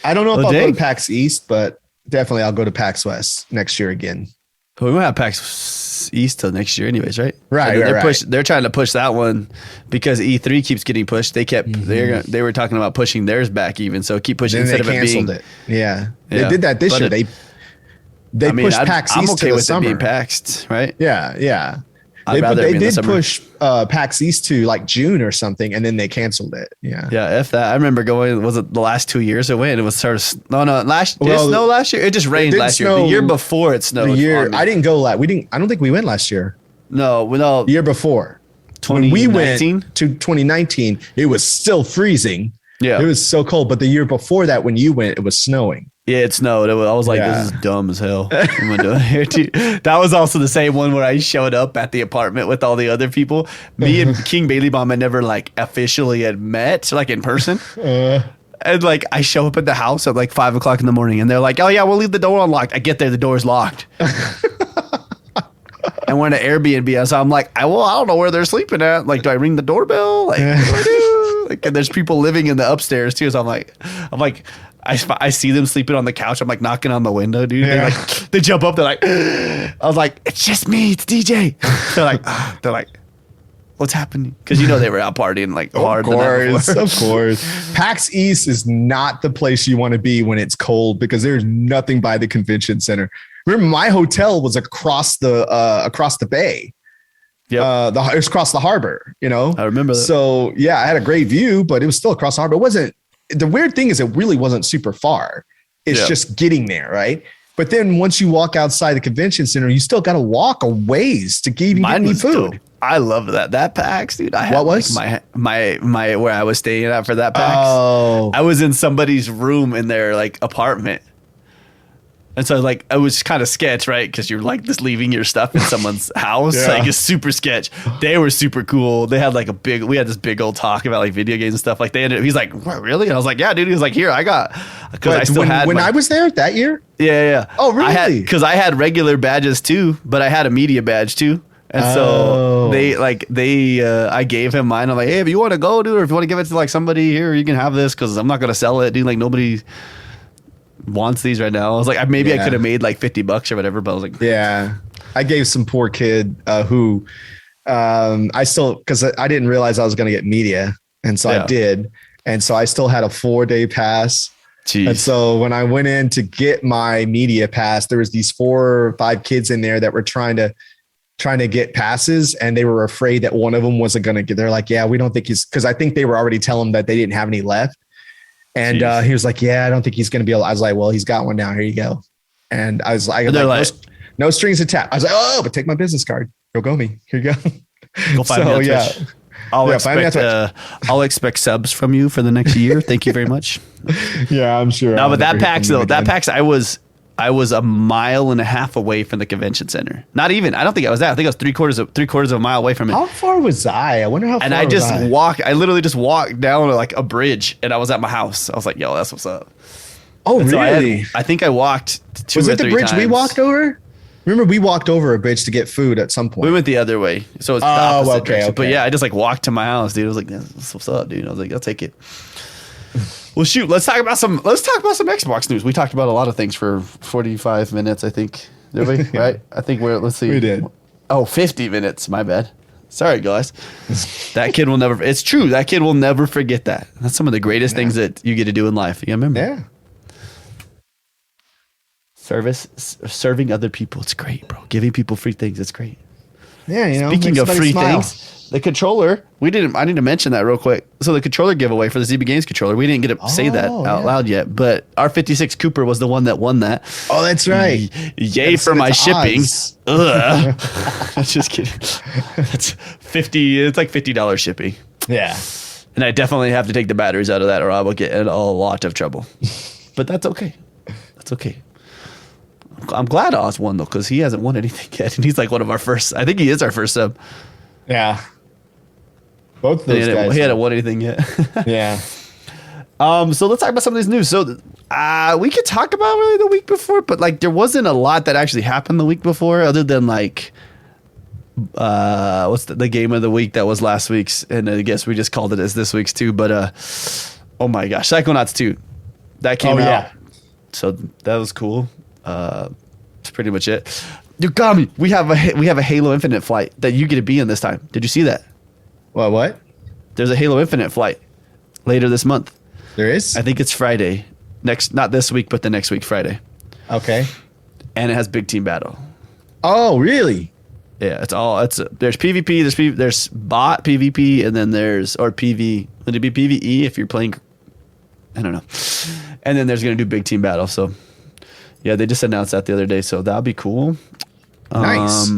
I don't know if I'll go to PAX East, but. Definitely, I'll go to PAX West next year again. We won't have PAX East till next year, anyways, right? Right. They're trying to push that one because E3 keeps getting pushed. They kept they were talking about pushing theirs back even, so keep pushing instead of it being. It. Yeah, they did that this year. They pushed PAX East to the summer. I'm okay with it being PAXed, right? Yeah. They did push PAX East to like June or something, and then they canceled it. Yeah. Yeah, if that. I remember going, was it the last 2 years it went? It was sort of, did it snow last year? It just rained last year. The year before it snowed. I didn't go I don't think we went last year. No. The year before. When we went to 2019, it was still freezing. Yeah. It was so cold. But the year before that, when you went, it was snowing. Yeah, it snowed. I was like, this is dumb as hell. What am I doing here, too? That was also the same one where I showed up at the apartment with all the other people. Me and King Bailey Bomb had never like officially had met, like in person. And like I show up at the house at like 5 o'clock in the morning, and they're like, "Oh yeah, we'll leave the door unlocked." I get there, the door's locked. And we're in an Airbnb, so I'm like, I don't know where they're sleeping at. Like, do I ring the doorbell? Like, what do I do? Like, and there's people living in the upstairs too. So I'm like. I see them sleeping on the couch. I'm like knocking on the window, dude. Yeah. They jump up. They're like, I was like, it's just me. It's DJ. They're like, what's happening? Because they were out partying like hard. Of course. PAX East is not the place you want to be when it's cold because there's nothing by the convention center. Remember, my hotel was across the bay. Yeah, it was across the harbor. I remember that. So yeah, I had a great view, but it was still across the harbor. It wasn't. The weird thing is it really wasn't super far. It's just getting there, right? But then once you walk outside the convention center, you still got to walk a ways to get any food. Dope. I love that. That PAX, dude. I had my where I was staying at for that PAX. Oh. I was in somebody's room in their like apartment. And so like it was kind of sketch, right? Because you're like just leaving your stuff in someone's house. Like it's super sketch. They were super cool. They had like we had this big old talk about like video games and stuff. Like he's like, what, really? And I was like, yeah, dude. He was like, here, I got, because I still had when I was there that year. Yeah. Oh, really? Because I had regular badges too, but I had a media badge too. And so I gave him mine. I'm like, hey, if you want to go, dude, or if you want to give it to like somebody here, you can have this because I'm not gonna sell it, dude. Like nobody wants these right now. I was like, I could have made like $50 or whatever, but I was like, I gave some poor kid who because I didn't realize I was going to get media, and so I did, and so I still had a 4-day pass. Jeez. And so when I went in to get my media pass, there was these 4 or 5 kids in there that were trying to get passes, and they were afraid that one of them wasn't going to get. They're like, yeah, we don't think because I think they were already telling him that they didn't have any left. And he was like, yeah, I don't think he's going to be able. I was like, well, he's got one now. Here you go. And I was like, no strings attached. I was like, oh, but take my business card. Yogomi. Here you go. Go find me on Twitch. I'll expect subs from you for the next year. Thank you very much. Yeah, I'm sure. No, but that PAX though, I was a mile and a half away from the convention center. Not even. I don't think I was that. I think I was three quarters of a mile away from it. How far was I? I wonder how far. And I literally just walked down like a bridge, and I was at my house. I was like, "Yo, that's what's up." Oh, and really? So I think I walked 2 was or 3 it the bridge times. we walked over? Remember, we walked over a bridge to get food at some point. We went the other way, so it's the opposite direction. Okay. But yeah, I just like walked to my house, dude. I was like, "That's what's up, dude." I was like, "I'll take it." Well, shoot, let's talk about some Xbox news. We talked about a lot of things for 45 minutes, I think. Did we? Right? I think let's see. We did. Oh, 50 minutes. My bad. Sorry, guys. That kid will never, it's true. That kid will never forget that. That's some of the greatest things that you get to do in life. You remember? Yeah. Serving other people. It's great, bro. Giving people free things. It's great. Yeah, Speaking of free things, the controller, I need to mention that real quick. So the controller giveaway for the Zyba Games controller, we didn't get to say that out loud yet, but our 56 Cooper was the one that won that. Oh, that's right. Yay for my shipping. Ugh. Just kidding. It's like $50 shipping. Yeah. And I definitely have to take the batteries out of that or I will get in a lot of trouble. But that's okay. That's okay. I'm glad Oz won though, because he hasn't won anything yet, and he's like one of our first. I think he is our first sub. Yeah, both of those guys. He hadn't won anything yet. Yeah. So let's talk about some of these news. So we could talk about really the week before, but like there wasn't a lot that actually happened the week before, other than like what's the game of the week that was last week's, and I guess we just called it as this week's too. But oh my gosh, Psychonauts 2, that came out. Yeah. So that was cool. That's pretty much it. Yogomi, we have a Halo Infinite flight that you get to be in this time. Did you see that? What? There's a Halo Infinite flight later this month. There is? I think it's Friday. Not this week, but the next week, Friday. Okay. And it has big team battle. Oh, really? Yeah, there's PvP, there's bot PvP, and then there's PV. Would it be PvE if you're playing? I don't know. And then there's gonna do big team battle. So yeah, they just announced that the other day. So that'll be cool. Nice.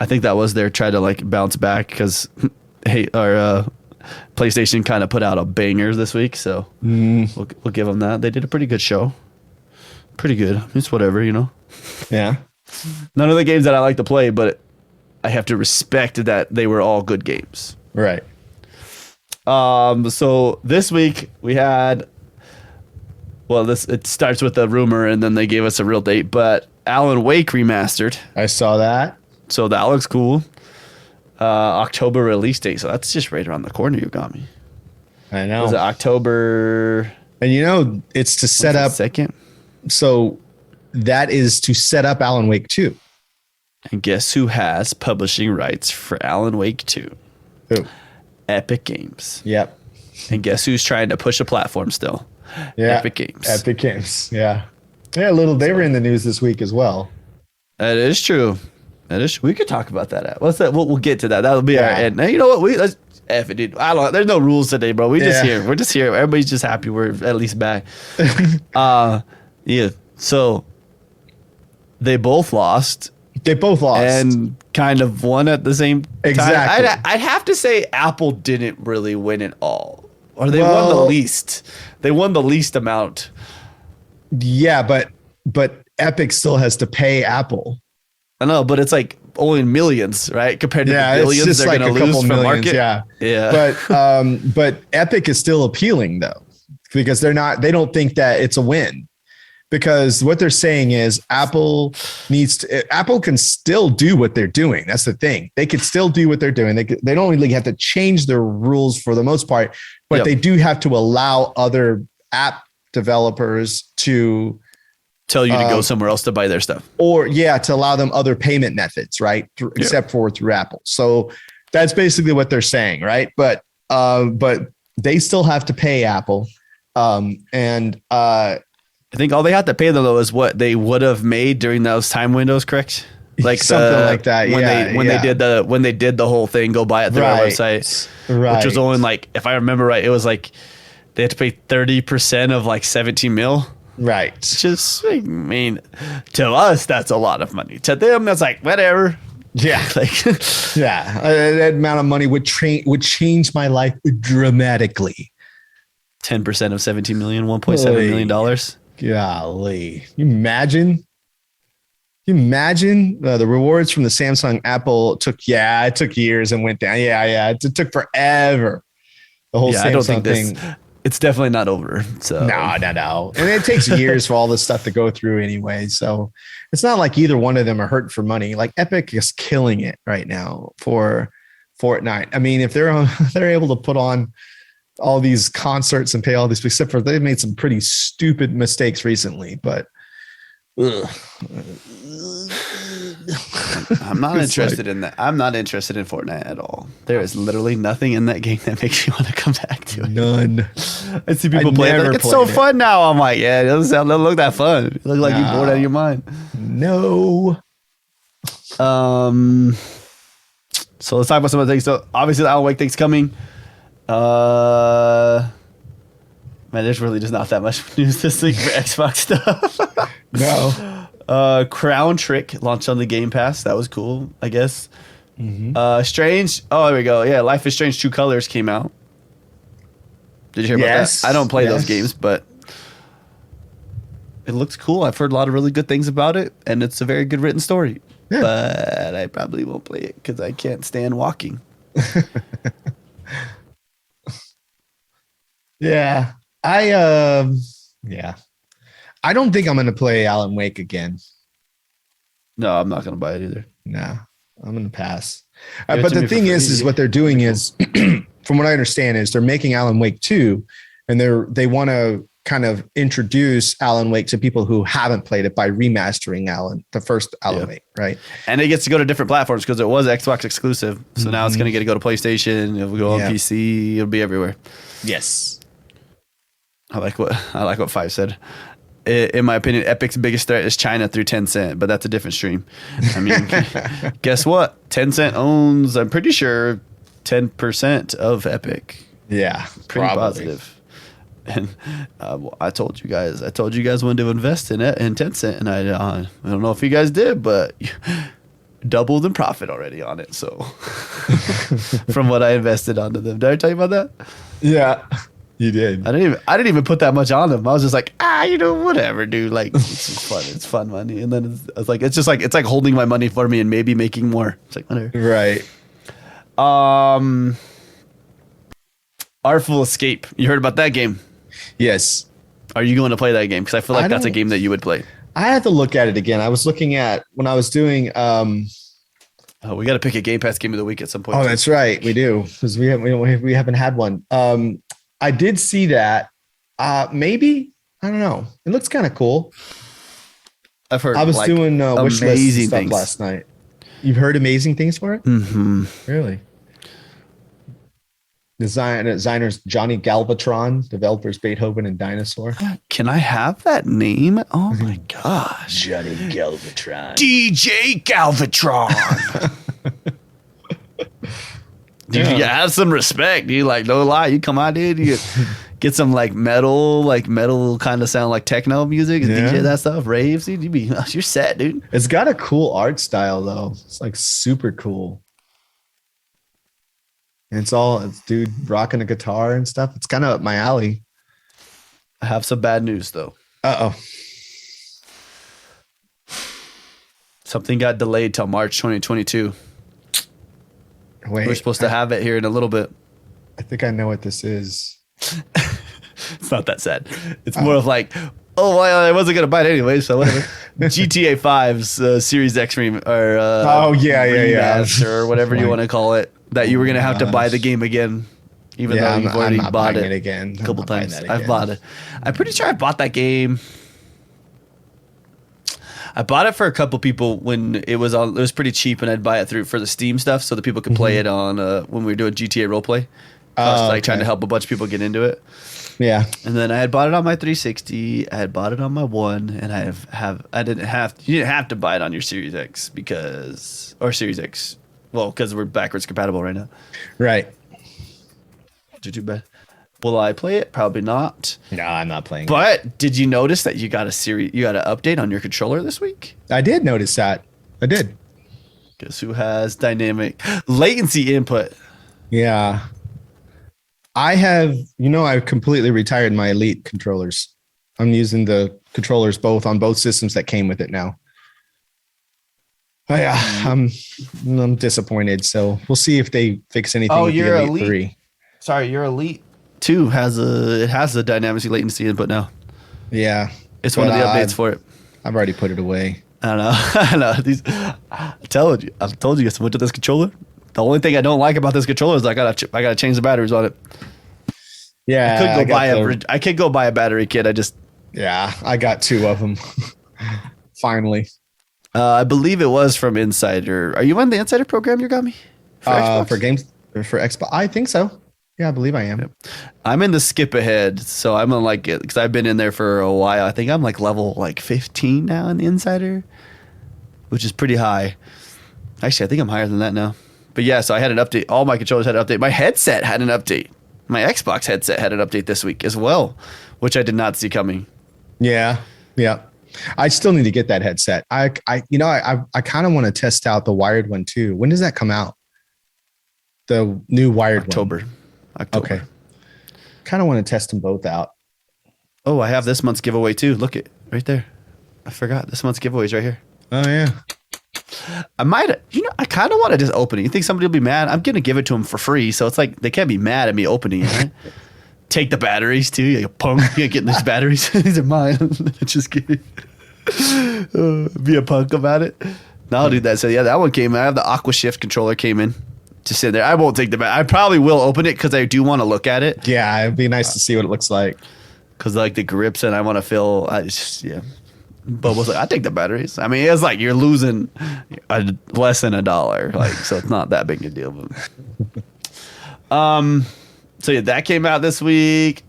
I think that was their try to like bounce back because PlayStation kind of put out a banger this week. So we'll give them that. They did a pretty good show. Pretty good. It's whatever, you know. Yeah. None of the games that I like to play, but I have to respect that they were all good games. Right. So this week we had, it starts with a rumor and then they gave us a real date, but Alan Wake remastered. I saw that. So that looks cool. October release date. So that's just right around the corner, Yogomi. I know. Was it October? And you know, it's to set up. Second. So that is to set up Alan Wake 2. And guess who has publishing rights for Alan Wake 2? Who? Epic Games. Yep. And guess who's trying to push a platform still? Yeah. Epic Games. Epic Games. Yeah. Yeah, they were in the news this week as well. That is true. We could talk about that. What's that? We'll get to that. That'll be our end. Now, you know what? Let's F it, dude. There's no rules today, bro. We're just here. Everybody's just happy we're at least back. Yeah. So they both lost. And kind of won at the same time. Exactly. I'd have to say Apple didn't really win it all. Or they won the least. They won the least amount. Yeah, but Epic still has to pay Apple. I know, but it's like only millions, right? Compared to the billions it's just they're like going to lose from market. Yeah. But Epic is still appealing though, because they don't think that it's a win. Because what they're saying is Apple can still do what they're doing. That's the thing. They could still do what they're doing. They don't really have to change their rules for the most part, but they do have to allow other app developers to tell you to go somewhere else to buy their stuff. Or to allow them other payment methods, right? Except for through Apple. So that's basically what they're saying, right? But they still have to pay Apple. I think all they have to pay them though is what they would have made during those time windows, correct? Like something like that. When they did the whole thing, go buy it through our website, which was only like, if I remember right, it was like they had to pay 30% of like 17 mil. Right. Just, I mean, to us that's a lot of money. To them, that's like whatever. Yeah. That amount of money would change my life dramatically. 10% of 17 million, $1.7 million. Golly. You imagine the rewards from the Samsung Apple took years and went down. It took forever. The whole Samsung thing. It's definitely not over. So no. And it takes years for all this stuff to go through anyway. So it's not like either one of them are hurting for money. Like Epic is killing it right now for Fortnite. I mean, if they're able to put on all these concerts and pay all these, except for they've made some pretty stupid mistakes recently, but I'm not interested in that. I'm not interested in Fortnite at all. There is literally nothing in that game that makes me want to come back to it. None. I see people play it. Like, it's so fun now. I'm like, yeah, it doesn't look that fun. You look like you're bored out of your mind. No. So let's talk about some other things. So obviously the Alan Wake thing's coming. Man, there's really just not that much news this week for Xbox stuff. No. Crown Trick launched on the Game Pass. That was cool, I guess. Mm-hmm. Strange. Oh, there we go. Yeah, Life is Strange True Colors came out. Did you hear about that? I don't play those games, but it looks cool. I've heard a lot of really good things about it, and it's a very good written story. Yeah. But I probably won't play it because I can't stand walking. Yeah. I don't think I'm going to play Alan Wake again. No, I'm not going to buy it either. No, I'm going to pass. But the thing is what they're doing is, from what I understand, is they're making Alan Wake 2, and they want to kind of introduce Alan Wake to people who haven't played it by remastering the first Alan Wake, right? And it gets to go to different platforms because it was Xbox exclusive. So now it's going to get to go to PlayStation. It'll go on PC. It'll be everywhere. Yes. I like what Five said. in my opinion, Epic's biggest threat is China through Tencent, but that's a different stream. I mean, guess what? Tencent owns, I'm pretty sure, 10% of Epic. Yeah, Pretty probably. positive. And I told you guys when to invest in it in Tencent, and I don't know if you guys did, but doubled in profit already on it. So from what I invested onto them, did I tell you about that? Yeah, you did. I didn't even put that much on them. I was just like, whatever, dude. Like, it's fun. It's fun money. And then it's like holding my money for me and maybe making more. It's like whatever. Right. Artful Escape. You heard about that game? Yes. Are you going to play that game? Because I feel like that's a game that you would play. I have to look at it again. I was looking at when I was doing. We got to pick a Game Pass game of the week at some point. Oh, that's right. We do, because we haven't had one. I did see that. Maybe, I don't know. It looks kind of cool. I've heard. I was doing wish list stuff things last night. You've heard amazing things for it? Mm-hmm. Really? Designers Johnny Galvatron, developers Beethoven and Dinosaur. Can I have that name? Oh my gosh. Johnny Galvatron. DJ Galvatron. Dude, you have some respect, dude. Like, no lie, you come out, dude. You get some metal kind of sound like techno music, and DJ that stuff, raves, dude. You're set, dude. It's got a cool art style though. It's like super cool. And it's dude rocking a guitar and stuff. It's kind of up my alley. I have some bad news though. Uh-oh. Something got delayed till March 2022. Wait. We're supposed to have it here in a little bit. I think I know what this is. It's not that sad. It's more of like, oh, well, I wasn't going to buy it anyway, so whatever. GTA 5's Series X remaster or whatever you want to call it, that you were going to have to buy the game again, even though you've already bought it again a couple times. I've bought it. I'm pretty sure I bought that game. I bought it for a couple people when it was pretty cheap, and I'd buy it for the Steam stuff so that people could play it on when we were doing GTA roleplay. I was trying to help a bunch of people get into it. Yeah. And then I had bought it on my 360. I had bought it on my One, and you didn't have to buy it on your Series X Series X. Well, because we're backwards compatible right now. Right. Too bad. Will I play it? Probably not. No, I'm not playing it. But did you notice that you got an update on your controller this week? I did notice that. I did. Guess who has dynamic latency input? Yeah. I've completely retired my Elite controllers. I'm using the controllers on both systems that came with it now. Oh, yeah, I'm disappointed. So we'll see if they fix anything with the Elite 3. Sorry, your Elite 2 has a dynamic latency input now. Yeah. It's one of the updates for it. I've already put it away. I don't know. I know. I've told you guys, went to this controller. The only thing I don't like about this controller is I gotta change the batteries on it. Yeah, I could go buy a battery kit. I got 2 of them. Finally. I believe it was from Insider. Are you on the Insider program, Yogomi? For games for Xbox? I think so. Yeah, I believe I am. Yep. I'm in the skip ahead, so I'm on because I've been in there for a while. I think I'm level 15 now in the Insider, which is pretty high. Actually, I think I'm higher than that now. But yeah, so I had an update. All my controllers had an update. My headset had an update. My Xbox headset had an update this week as well, which I did not see coming. Yeah. I still need to get that headset. I kind of want to test out the wired one too. When does that come out? The new wired October. Okay. Kind of want to test them both out. Oh, I have this month's giveaway too. Look it right there. I forgot this month's giveaway is right here. Oh yeah. I kind of want to just open it. You think somebody will be mad? I'm going to give it to them for free. So it's like, they can't be mad at me opening it, right? Take the batteries too. You punk. You ain't getting these batteries. These are mine. Just kidding. Be a punk about it. No, I'll do that. So yeah, that one came. I have the Aqua Shift controller came in. Just sit there. I won't take the I probably will open it because I do want to look at it. Yeah, it'd be nice to see what it looks like. Because the grips and I want to feel. Bubba's like, I take the batteries. I mean, it's like you're losing less than $1. So it's not that big a deal. But, so yeah, that came out this week.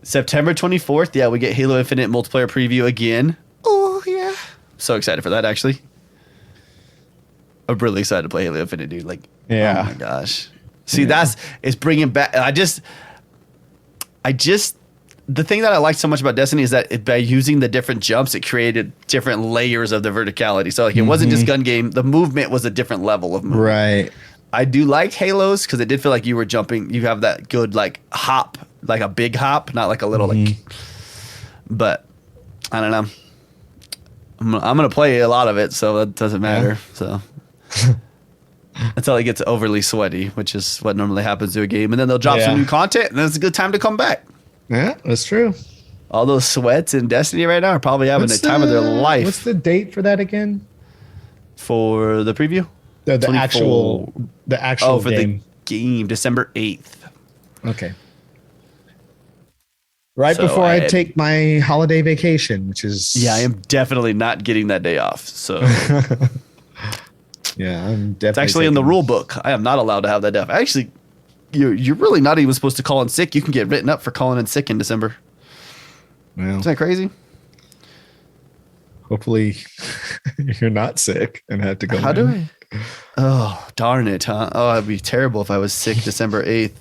September 24th, yeah, we get Halo Infinite multiplayer preview again. Oh, yeah. So excited for that, actually. I'm really excited to play Halo Infinite, dude. Like, yeah. Oh my gosh. See, it's bringing back. I just, the thing that I like so much about Destiny is that by using the different jumps, it created different layers of the verticality. So, like, it wasn't just gun game. The movement was a different level of movement. Right. I do like Halos because it did feel like you were jumping. You have that good, like, hop, like a big hop, not like a little, like, but I don't know. I'm going to play a lot of it, so that doesn't matter. So until it gets overly sweaty, which is what normally happens to a game. And then they'll drop some new content, and then it's a good time to come back. Yeah, that's true. All those sweats in Destiny right now are probably having the time of their life. What's the date for that again? For the preview? The actual for game. The game, December 8th. Okay. Right before I take my holiday vacation, which is... Yeah, I am definitely not getting that day off. So... Yeah, I'm definitely... It's actually in the rule book. I am not allowed to have that day off. Actually, you're really not even supposed to call in sick. You can get written up for calling in sick in December. Well, isn't that crazy? Hopefully you're not sick and had to go. How do I? Oh, darn it, huh? Oh, it'd be terrible if I was sick December 8th.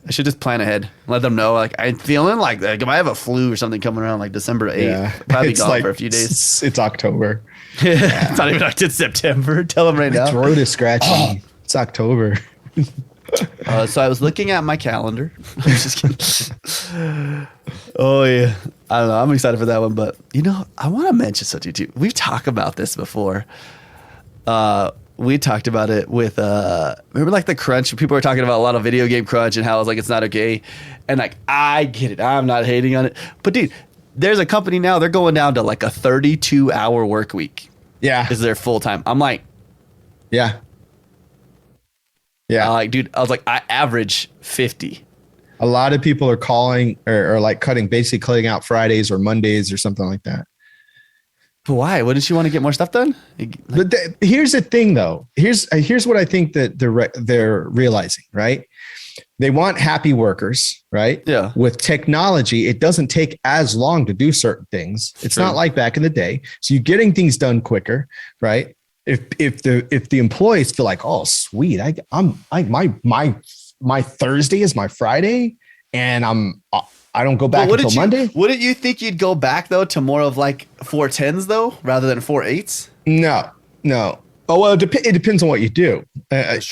I should just plan ahead. Let them know. Like, I'm feeling like if I have a flu or something coming around like December 8th, I'll probably be gone for a few days. It's October. It's not even like it's September. Tell them right now. My throat is scratchy. It's October. So I was looking at my calendar. I'm just kidding. Oh, yeah. I don't know. I'm excited for that one. But, I want to mention something, too. We've talked about this before. We talked about it with, remember like the crunch? People were talking about a lot of video game crunch and how it's not okay. And like, I get it. I'm not hating on it. But, dude, there's a company now. They're going down to like a 32-hour work week. Yeah. Is their full time. I'm like. Yeah. Yeah. Dude, I was like, I average 50. A lot of people are calling or like basically cutting out Fridays or Mondays or something like that. But why? Wouldn't you want to get more stuff done? But here's the thing, though. Here's what I think that they're realizing, right? They want happy workers, right? Yeah. With technology, it doesn't take as long to do certain things. It's not like back in the day. So you're getting things done quicker, right? If the employees feel like, oh, sweet, my Thursday is my Friday, and I don't go back until Monday. Wouldn't you think you'd go back though to more of like 410s though, rather than 4.8s? No. Oh well, it depends on what you do.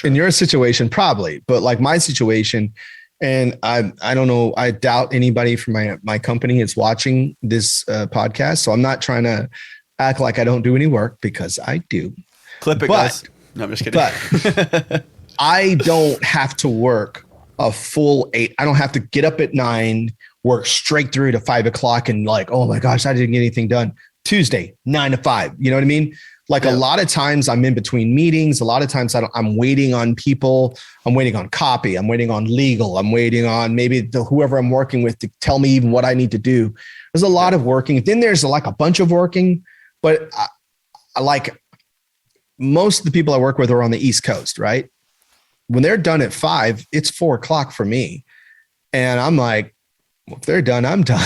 In your situation, probably, but like my situation, and I don't know. I doubt anybody from my company is watching this podcast, so I'm not trying to act like I don't do any work because I do. Clip it, guys. No, I'm just kidding. But I don't have to work a full 8. I don't have to get up at 9, work straight through to 5 o'clock and like, oh my gosh, I didn't get anything done. Tuesday, 9 to 5. You know what I mean? Like a lot of times I'm in between meetings. A lot of times I'm waiting on people. I'm waiting on copy. I'm waiting on legal. I'm waiting on maybe whoever I'm working with to tell me even what I need to do. There's a lot of working. Then there's like a bunch of working, but I like most of the people I work with are on the East Coast, right? When they're done at 5, it's 4 o'clock for me. And I'm like, well, if they're done, I'm done,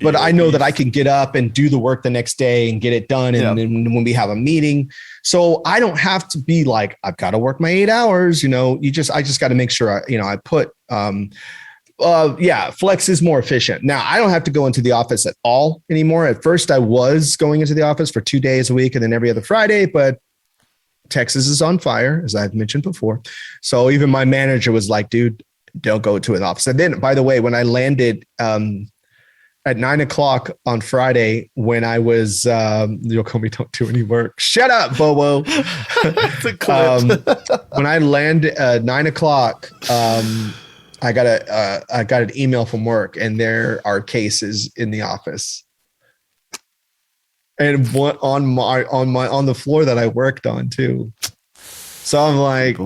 but I know that I can get up and do the work the next day and get it done. And then when we have a meeting, so I don't have to be like, I've got to work my 8 hours, I just got to make sure I put, flex is more efficient. Now I don't have to go into the office at all anymore. At first I was going into the office for 2 days a week and then every other Friday, but Texas is on fire, as I've mentioned before. So even my manager was like, dude, don't go to an office. And then, by the way, when I landed at 9 o'clock on Friday, when I was, Yogomi, don't do any work. Shut up, Bobo. When I landed at 9 o'clock, I got an email from work, and there are cases in the office. And what on the floor that I worked on too. So I'm like,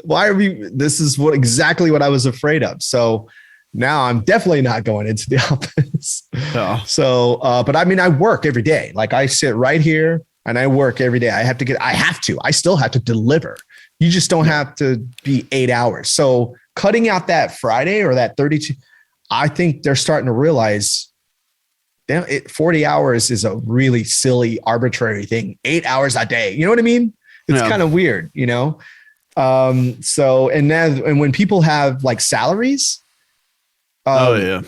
why are we? This is exactly what I was afraid of. So now I'm definitely not going into the office. Oh. So, but I mean, I work every day. Like I sit right here and I work every day. I still have to deliver. You just don't have to be 8 hours. So cutting out that Friday or that 32, I think they're starting to realize 40 hours is a really silly, arbitrary thing. 8 hours a day. You know what I mean? It's kind of weird, you know? So, and when people have like salaries, they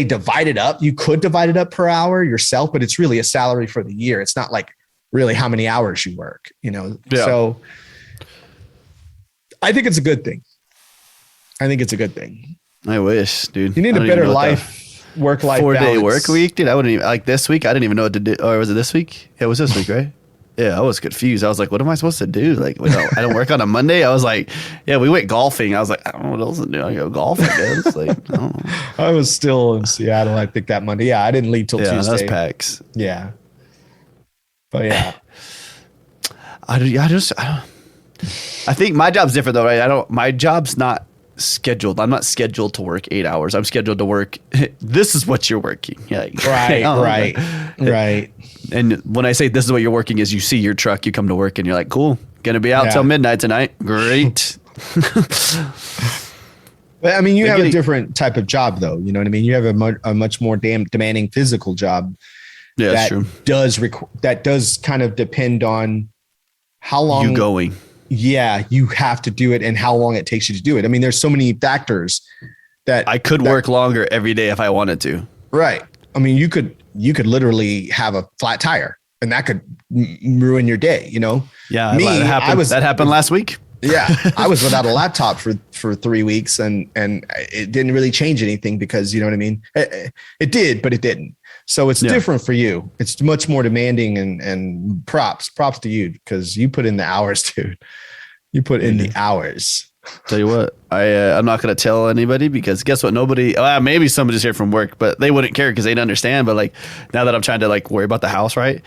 divide it up. You could divide it up per hour yourself, but it's really a salary for the year. It's not like really how many hours you work, you know? Yeah. So I think it's a good thing. I wish, dude. You need a better life, work-life 4-day work week, dude. I wouldn't even like this week. I didn't even know what to do. Or was it this week? Yeah, it was this week, right? Yeah, I was confused. I was like, what am I supposed to do? Like, I don't work on a Monday. I was like, yeah, we went golfing. I was like, I don't know what else to do. I go golf, I guess. Like, I don't know. I was still in Seattle, I think, that Monday. Yeah, I didn't leave till Tuesday. That's PAX. Yeah. But yeah. I think my job's different though, right? My job's not scheduled. I'm not scheduled to work 8 hours. I'm scheduled to work. This is what you're working. Like, right. And when I say this is what you're working is you see your truck, you come to work and you're like, cool, gonna be out till midnight tonight. Great. But I mean, you have a different type of job though. You know what I mean? You have a much more demanding physical job. Yeah, that's true. That does kind of depend on how long you going. Yeah, you have to do it and how long it takes you to do it. I mean, there's so many factors that I could work longer every day if I wanted to. Right. I mean, you could literally have a flat tire and that could ruin your day, you know? Yeah. That happened last week. Yeah. I was without a laptop for 3 weeks and it didn't really change anything because, you know what I mean? It did, but it didn't. So it's different for you. It's much more demanding and props to you because you put in the hours, dude. You put in the hours. Tell you what, I'm not going to tell anybody because guess what? Maybe somebody's here from work, but they wouldn't care because they'd understand. But like now that I'm trying to like worry about the house, right?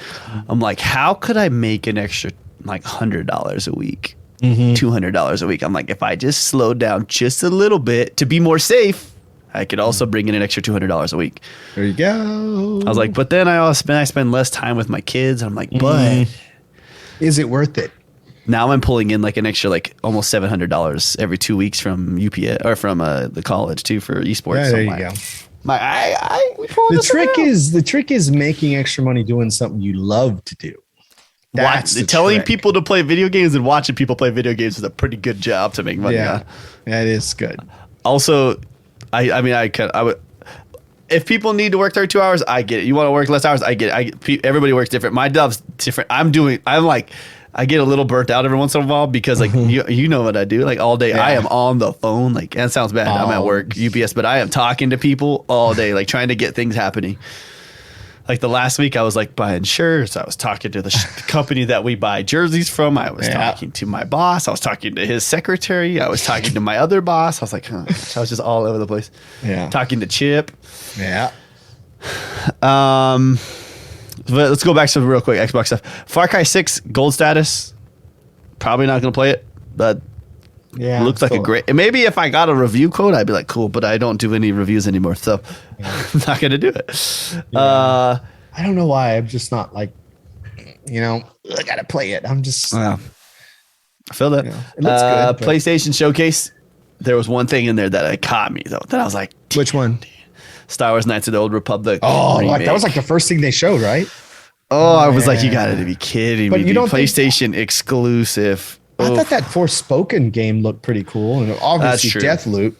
I'm like, how could I make an extra like $100 a week, $200 a week? I'm like, if I just slowed down just a little bit to be more safe, I could also bring in an extra $200 a week. There you go. I was like, but then I spend less time with my kids. I'm like, but is it worth it? Now I'm pulling in like an extra like almost $700 every 2 weeks from UPS or from the college too for esports. Yeah, there you go. The trick is making extra money doing something you love to do. That's telling people to play video games and watching people play video games is a pretty good job to make money. Yeah, that is good. Also, I would. If people need to work 32 hours, I get it. You want to work less hours, I get it. Everybody works different. My job's different. I get a little burnt out every once in a while because like you know what I do like all day. Yeah. I am on the phone. Like, and it sounds bad. I'm at work, UPS, but I am talking to people all day, like trying to get things happening. Like the last week I was like buying shirts. I was talking to the company that we buy jerseys from. I was talking to my boss. I was talking to his secretary. I was talking to my other boss. I was like, I was just all over the place. Yeah. Talking to Chip. Yeah. But let's go back to real quick Xbox stuff. Far Cry 6 gold status. Probably not going to play it, but looks like a great. Maybe if I got a review code, I'd be like, cool. But I don't do any reviews anymore, so I'm not going to do it. Yeah. I don't know why. I'm just not like, I got to play it. I'm just. I feel that. It looks good. PlayStation Showcase. There was one thing in there that caught me though. That I was like, which one? Star Wars Knights of the Old Republic. Oh, like that was like the first thing they showed, right? Oh, I was like, you got to be kidding me. You don't PlayStation exclusive. I thought that Forspoken game looked pretty cool, and obviously Deathloop.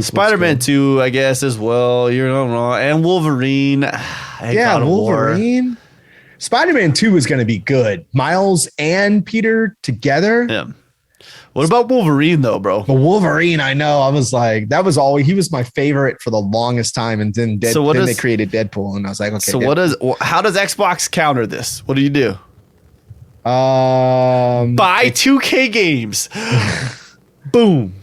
Spider-Man 2, I guess, as well. You're not wrong. And Wolverine. Wolverine. Spider-Man 2 is going to be good. Miles and Peter together. Yeah. What about Wolverine though, bro? The Wolverine, I know. I was like, he was my favorite for the longest time, and then they created Deadpool, and I was like, okay. So how does Xbox counter this? What do you do? Buy 2K games. Boom.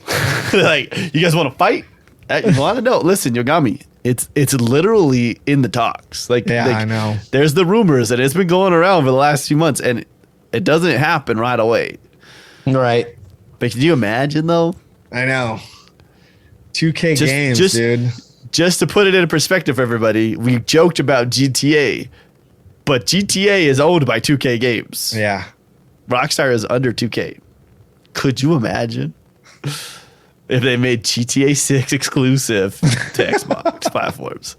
Like, you guys want to fight? You want to know? Listen, Yogomi, it's literally in the talks. I know. There's the rumors, and it's been going around for the last few months, and it doesn't happen right away. Right. But can you imagine though? I know. 2K games, dude. Just to put it in perspective for everybody, we joked about GTA, but GTA is owned by 2K Games. Yeah. Rockstar is under 2K. Could you imagine? If they made GTA 6 exclusive to Xbox platforms.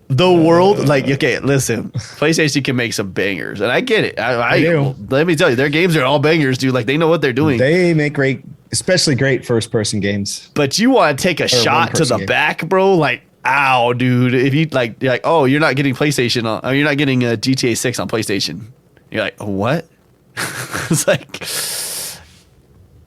The world, like, okay, listen, PlayStation can make some bangers, and I get it. do. Let me tell you, their games are all bangers, dude. Like, they know what they're doing. They make great, especially great first-person games. But you want to take a shot to the back, bro? Like, ow, dude. If you're like, oh, you're not getting PlayStation on, or you're not getting GTA 6 on PlayStation. You're like, what? It's like,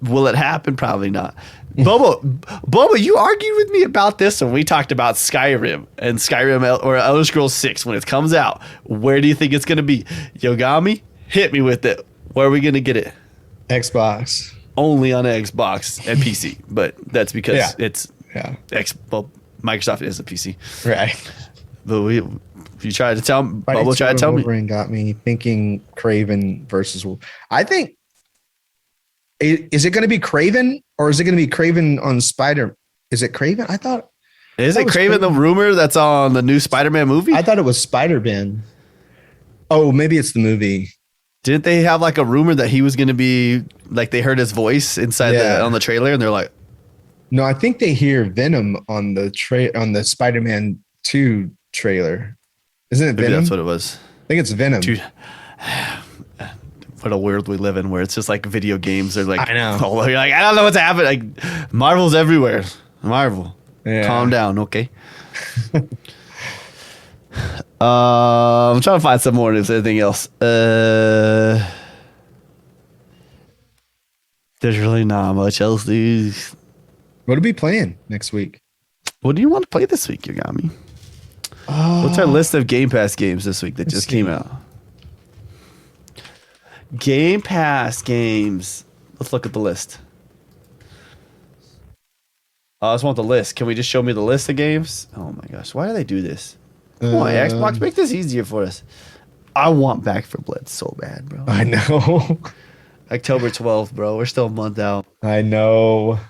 will it happen? Probably not. Bobo, you argued with me about this when we talked about Skyrim and Skyrim or Elder Scrolls 6 when it comes out. Where do you think it's going to be? Yogomi, hit me with it. Where are we going to get it? Xbox. Only on Xbox and PC, but that's because it's Microsoft is a PC, right? But you tried to tell me. Bobo tried to tell me. Got me thinking Craven versus. I think. Is it going to be Craven or is it going to be Craven on Spider? Is it Craven? I thought. Is it Craven the rumor that's on the new Spider-Man movie? I thought it was Spider-Man. Oh, maybe it's the movie. Didn't they have like a rumor that he was going to be like they heard his voice inside on the trailer and they're like, no, I think they hear Venom on the on the Spider-Man 2 trailer. Isn't it Venom? Maybe that's what it was. I think it's Venom. Dude. What a world we live in where it's just like video games are like, I know. Oh, you're like, I don't know what's happening. Like Marvel's everywhere. Marvel. Yeah. Calm down, okay? I'm trying to find some more news. Anything else? There's really not much else, dude. What are we playing next week? What do you want to play this week, Yogomi? What's our list of Game Pass games this week that just came out? Game Pass games. Let's look at the list. I just want the list. Can we just show me the list of games? Oh my gosh, why do they do this? Come on, Xbox, make this easier for us. I want Back 4 Blood so bad, bro. I know. October 12th, bro. We're still a month out. I know.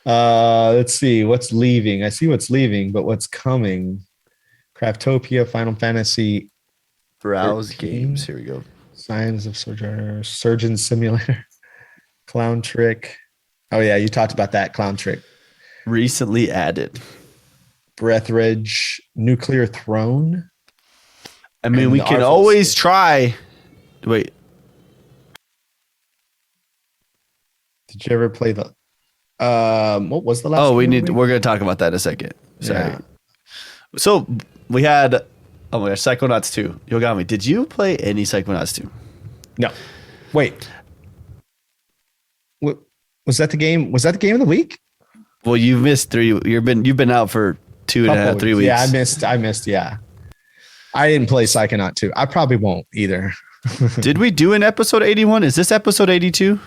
Let's see what's leaving. I see what's leaving, but what's coming? Craftopia, Final Fantasy. Browse 13. games. Here we go. Signs of Sojourner, Surgeon Simulator, Clown Trick. Oh yeah, you talked about that Clown Trick. Recently added. Breathridge, Nuclear Throne. I mean, we can always try. Wait. Did you ever play the? What was the last? Oh, we're going to talk about that in a second. Sorry. Yeah. So we had. Oh my gosh, Psychonauts 2. Yogomi, did you play any Psychonauts 2? No. Wait. What was that the game? Was that the game of the week? Well, you've missed 3. You've been out for 2.5, 3 weeks. Yeah, I missed. Yeah. I didn't play Psychonaut 2. I probably won't either. Did we do an episode 81? Is this episode 82?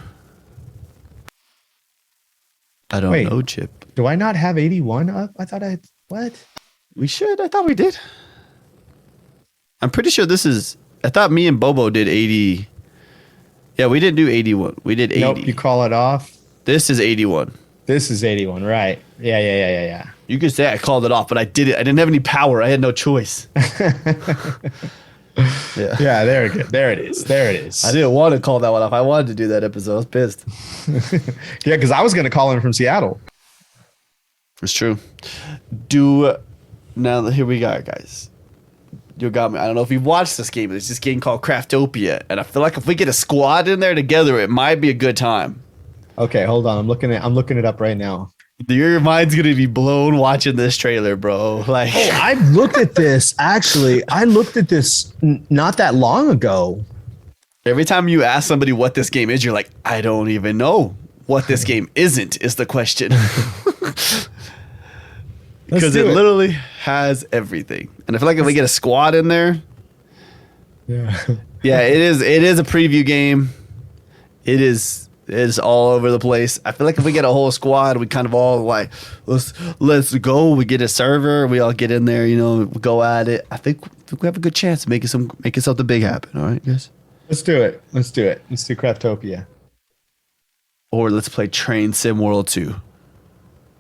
I don't know, Chip. Do I not have 81 up? I thought what? We should. I thought we did. I'm pretty sure this is. I thought me and Bobo did 80. Yeah, we didn't do 81. We did 80. Nope, you call it off. This is 81. This is 81, right? Yeah. You could say I called it off, but I did it. I didn't have any power. I had no choice. Yeah, there it is. I didn't want to call that one off. I wanted to do that episode. I was pissed. Yeah, because I was going to call in from Seattle. It's true. Now here we go, guys. Yogomi, I don't know if you've watched this game. It's this game called Craftopia, and I feel like if we get a squad in there together, it might be a good time. Okay, hold on. I'm looking it up right now. Your mind's gonna be blown watching this trailer, bro. Like, I looked at this. Actually, I looked at this not that long ago. Every time you ask somebody what this game is, you're like, I don't even know what this game isn't. Is the question. Because it literally has everything. And I feel like if we get a squad in there. Yeah. Yeah, it is a preview game. It is all over the place. I feel like if we get a whole squad, we kind of all like, let's go. We get a server. We all get in there, go at it. I think we have a good chance of making something big happen. All right, guys? Let's do it. Let's do Craftopia. Or let's play Train Sim World 2.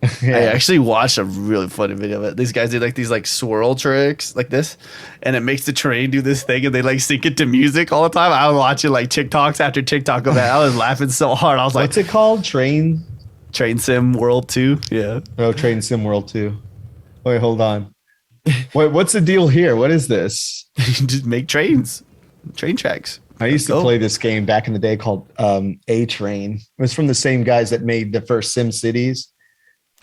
I actually watched a really funny video of it. These guys do like these like swirl tricks like this, and it makes the train do this thing, and they like sync it to music all the time. I was watching like TikToks after TikTok of that. I was laughing so hard. I was like, what's it called? Train Sim World 2. Yeah. Oh, Train Sim World 2. Wait, hold on. Wait, what's the deal here? What is this? Just make train tracks. I used to play this game back in the day called A Train. It was from the same guys that made the first Sim Cities.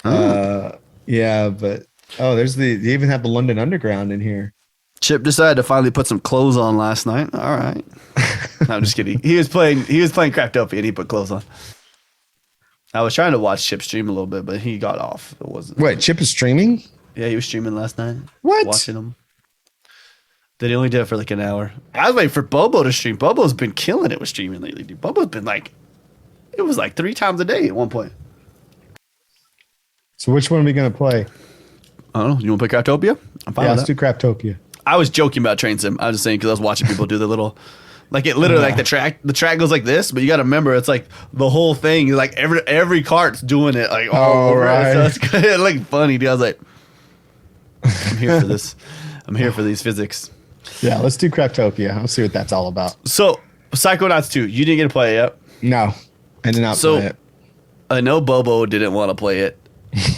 Yeah, but they even have the London Underground in here. Chip decided to finally put some clothes on last night. All right. No, I'm just kidding. He was playing Craftopia and he put clothes on. I was trying to watch Chip stream a little bit, but he got off. It wasn't. Wait, Chip is streaming? Yeah, he was streaming last night. What? Watching him. Then he only did it for like an hour. I was waiting for Bobo to stream. Bobo's been killing it with streaming lately, dude. Bobo's been it was like 3 times a day at one point. So which one are we going to play? I don't know. You want to play Craftopia? I'm fine with let's do Craftopia. I was joking about Train Sim. I was just saying because I was watching people do the little, like it literally like the track goes like this, but you got to remember it's like the whole thing. Like every cart's doing it. Like right. So it's it like funny, dude. I was like, I'm here for this. I'm here for these physics. Yeah, let's do Craftopia. Let's see what that's all about. So Psychonauts 2, you didn't get to play it yet? No, I did not play it. I know Bobo didn't want to play it.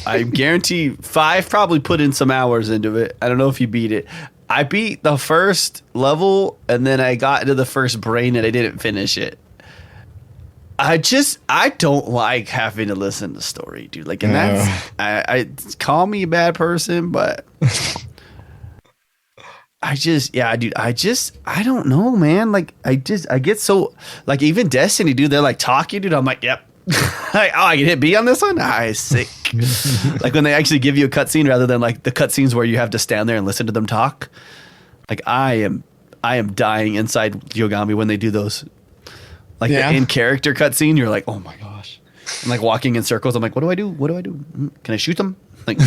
I guarantee 5 probably put in some hours into it. I don't know if you beat it. I beat the first level and then I got into the first brain and I didn't finish it. I don't like having to listen to story, dude. Like, and that's I call me a bad person, but I don't know, man. Like, I get so like even Destiny, dude. They're like talking, dude. I'm like, yep. Like, I can hit B on this one. Sick. Like when they actually give you a cutscene rather than like the cutscenes where you have to stand there and listen to them talk. Like I am dying inside Yogami when they do those. Like the in character cutscene, you're like, oh my gosh. I'm like walking in circles. I'm like, what do I do? What do I do? Can I shoot them? Like,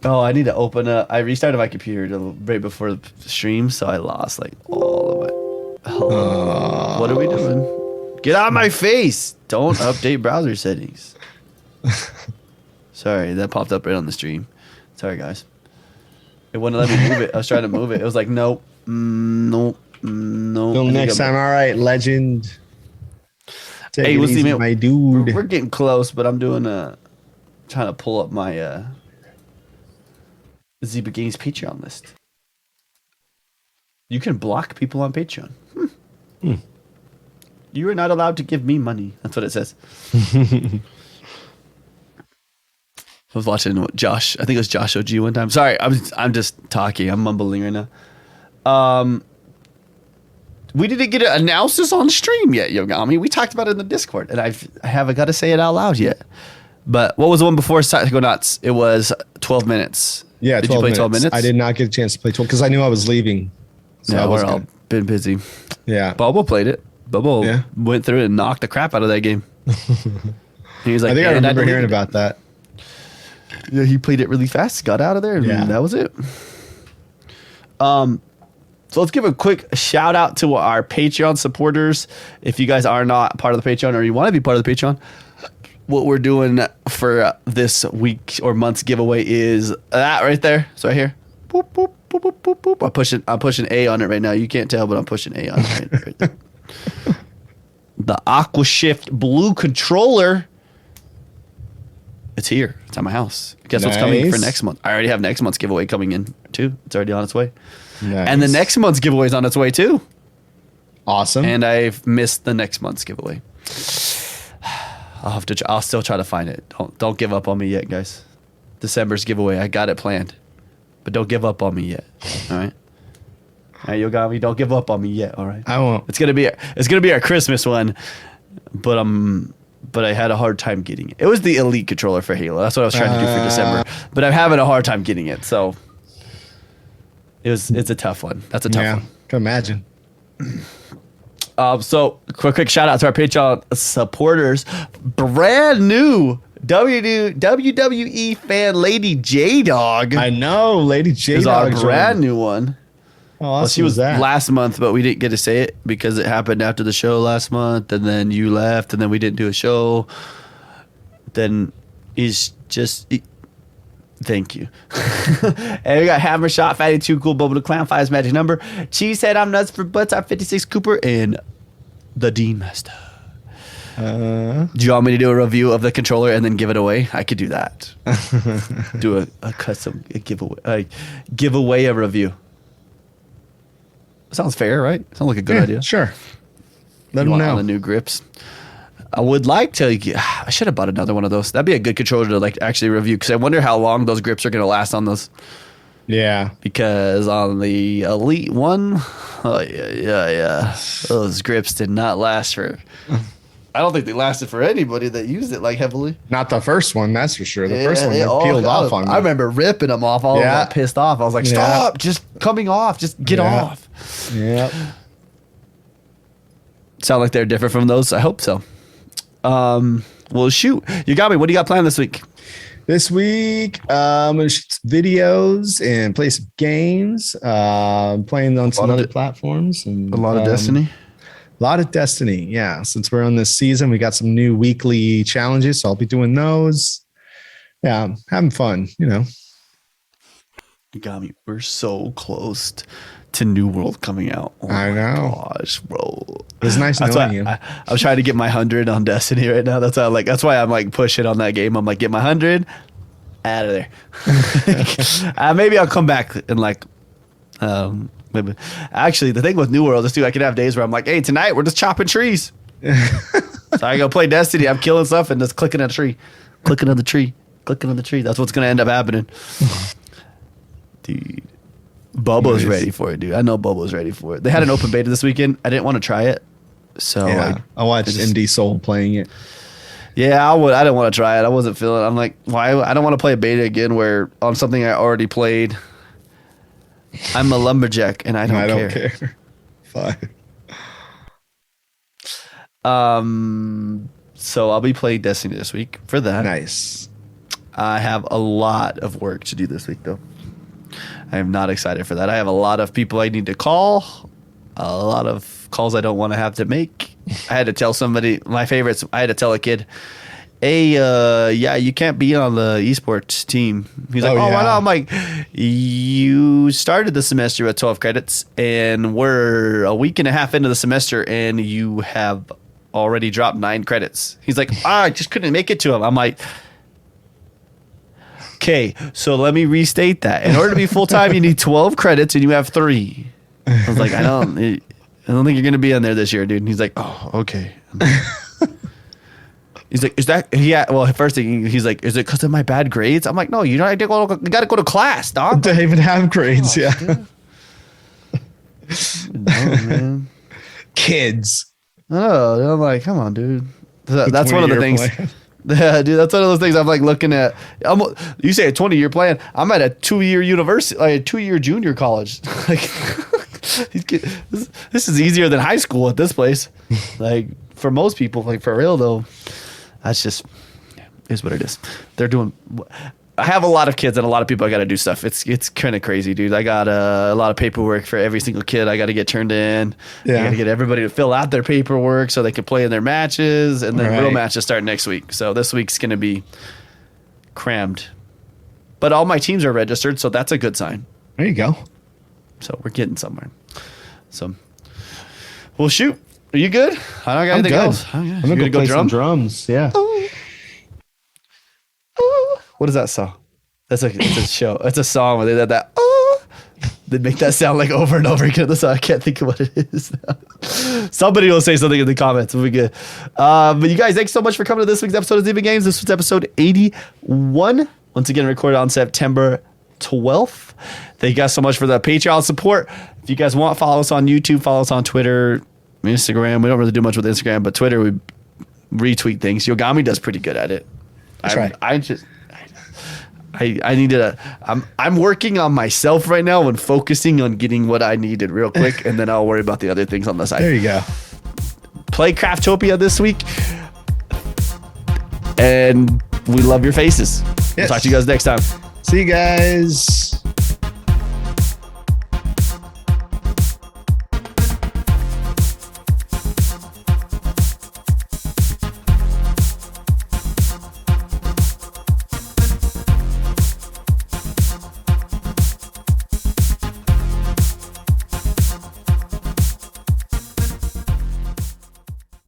oh, I need to open up. I restarted my computer right before the stream, so I lost like all of it. Oh, what are we doing? Get out of my face! Don't update browser settings. Sorry, that popped up right on the stream. Sorry, guys. It wouldn't let me move it. I was trying to move it. It was like, nope, nope, nope. Till next time, all right, legend. Hey, we'll see, man. My dude. We're getting close, but I'm doing trying to pull up my Zyba Games Patreon list. You can block people on Patreon. You are not allowed to give me money. That's what it says. I was watching Josh. I think it was Josh OG one time. Sorry, I'm just talking. I'm mumbling right now. We didn't get to announce this on stream yet, Yogami. We talked about it in the Discord, and I haven't got to say it out loud yet. But what was the one before Psychonauts? It was 12 minutes. Yeah, did you play 12 minutes? I did not get a chance to play 12 because I knew I was leaving. So yeah, we're all been busy. Yeah. Bobo played it. Bobo went through it and knocked the crap out of that game. He was like, I think I remember hearing about that. Yeah, he played it really fast, got out of there, and that was it. So let's give a quick shout out to our Patreon supporters. If you guys are not part of the Patreon or you want to be part of the Patreon, what we're doing for this week or month's giveaway is that right there. It's right here. Boop, boop, boop, boop, boop, boop. I'm pushing A on it right now. You can't tell, but I'm pushing A on it right there. The AquaShift Blue controller. It's here. It's at my house. Guess what's coming for next month? I already have next month's giveaway coming in too. It's already on its way. Nice. And the next month's giveaway is on its way too. Awesome. And I've missed the next month's giveaway. I'll still try to find it. Don't give up on me yet, guys. December's giveaway. I got it planned. But don't give up on me yet. All right. All right, Yogami, don't give up on me yet. All right. I won't. It's gonna be our Christmas one, but I had a hard time getting it. It was the Elite controller for Halo. That's what I was trying to do for December. But I'm having a hard time getting it. So it's a tough one. That's a tough one. Can imagine. So quick shout out to our Patreon supporters. Brand new WWE fan Lady J Dog. I know, Lady J Dog is our brand new one. Oh, awesome. Well, she was last month, but we didn't get to say it because it happened after the show last month, and then you left, and then we didn't do a show. then is just. Thank you. And we got Hammer Shot, Fatty 2, Cool Bubble the Clown, 5's Magic Number, Cheesehead, I'm Nuts for Butts, R56 Cooper, and the Dean Master. Do you want me to do a review of the controller and then give it away? I could do that. Do a custom giveaway a review. Sounds fair, right? Sounds like a good idea. Sure. Let You them want know. all the new grips. I would like to. I should have bought another one of those. That'd be a good controller to like actually review because I wonder how long those grips are going to last on those. Yeah. Because on the Elite one, those grips did not last for. I don't think they lasted for anybody that used it like heavily. Not the first one, that's for sure. The first one they all peeled off on me. I remember ripping them off. All got pissed off. I was like, "Stop! Just coming off. Just get off." Yep. Sound like they're different from those. I hope so. Well, shoot. You got me. What do you got planned this week? This week, I'm going to shoot some videos and play some games. Playing on some other platforms. And a lot of Destiny. A lot of Destiny, yeah. Since we're on this season, we got some new weekly challenges, so I'll be doing those. Yeah, I'm having fun, you know. You got me. We're so close to New World coming out. Oh I know. Gosh, bro. It's nice knowing you. I was trying to get my 100 on Destiny right now. That's why I'm like pushing on that game. I'm like, get my 100 out of there. Maybe I'll come back and like, maybe. Actually, the thing with New World is too, I can have days where I'm like, hey, tonight we're just chopping trees. So I go play Destiny. I'm killing stuff and just clicking on a tree, clicking on the tree, clicking on the tree. That's what's gonna end up happening, dude. Bobo's ready for it, dude. I know Bobo's ready for it. They had an open beta this weekend. I didn't want to try it, so I watched Indie Soul playing it. Yeah, I didn't want to try it. I wasn't feeling it. I'm like, why? I don't want to play a beta again where on something I already played. I'm a lumberjack and I don't care. Fine. So I'll be playing Destiny this week for that. Nice. I have a lot of work to do this week, though. I am not excited for that. I have a lot of people I need to call, a lot of calls I don't want to have to make. I had to tell somebody, my favorites, I had to tell a kid, hey, you can't be on the esports team. He's like, why not? I'm like, you started the semester with 12 credits, and we're a week and a half into the semester, and you have already dropped 9 credits. He's like, I just couldn't make it to him. I'm like, okay, so let me restate that. In order to be full-time, you need 12 credits, and you have 3. I was like, I don't think you're going to be on there this year, dude. And he's like, oh, okay. He's like, is that, yeah, well, first thing, he's like, is it because of my bad grades? I'm like, no, you got to go to class, dog. Don't even have grades, yeah. No, man. Kids. No, I'm like, come on, dude. That's one of the things. Yeah, dude, that's one of those things I'm like looking at. You say a 20-year plan. I'm at a 2-year university, like a 2-year junior college. Like, this is easier than high school at this place. Like, for most people, like for real though, that's just is what it is. They're doing. I have a lot of kids and a lot of people I got to do stuff. It's kind of crazy, dude. I got a lot of paperwork for every single kid I got to get turned in. Yeah. I got to get everybody to fill out their paperwork so they can play in their matches, and then real matches start next week. So this week's going to be crammed. But all my teams are registered, so that's a good sign. There you go. So we're getting somewhere. So, well, shoot. Are you good? I don't got anything else. I'm going to go play some drums. Yeah. What is that song? It's a show. It's a song where they did that. They make that sound like over and over again. I can't think of what it is now. Somebody will say something in the comments. We'll be good. But you guys, thanks so much for coming to this week's episode of Zyba Games. This was episode 81. Once again, recorded on September 12th. Thank you guys so much for the Patreon support. If you guys want, follow us on YouTube, follow us on Twitter, Instagram. We don't really do much with Instagram, but Twitter, we retweet things. Yogami does pretty good at it. That's right. I needed I'm working on myself right now and focusing on getting what I needed real quick, and then I'll worry about the other things on the side. There you go. Play Craftopia this week, and we love your faces. Yes. We'll talk to you guys next time. See you guys.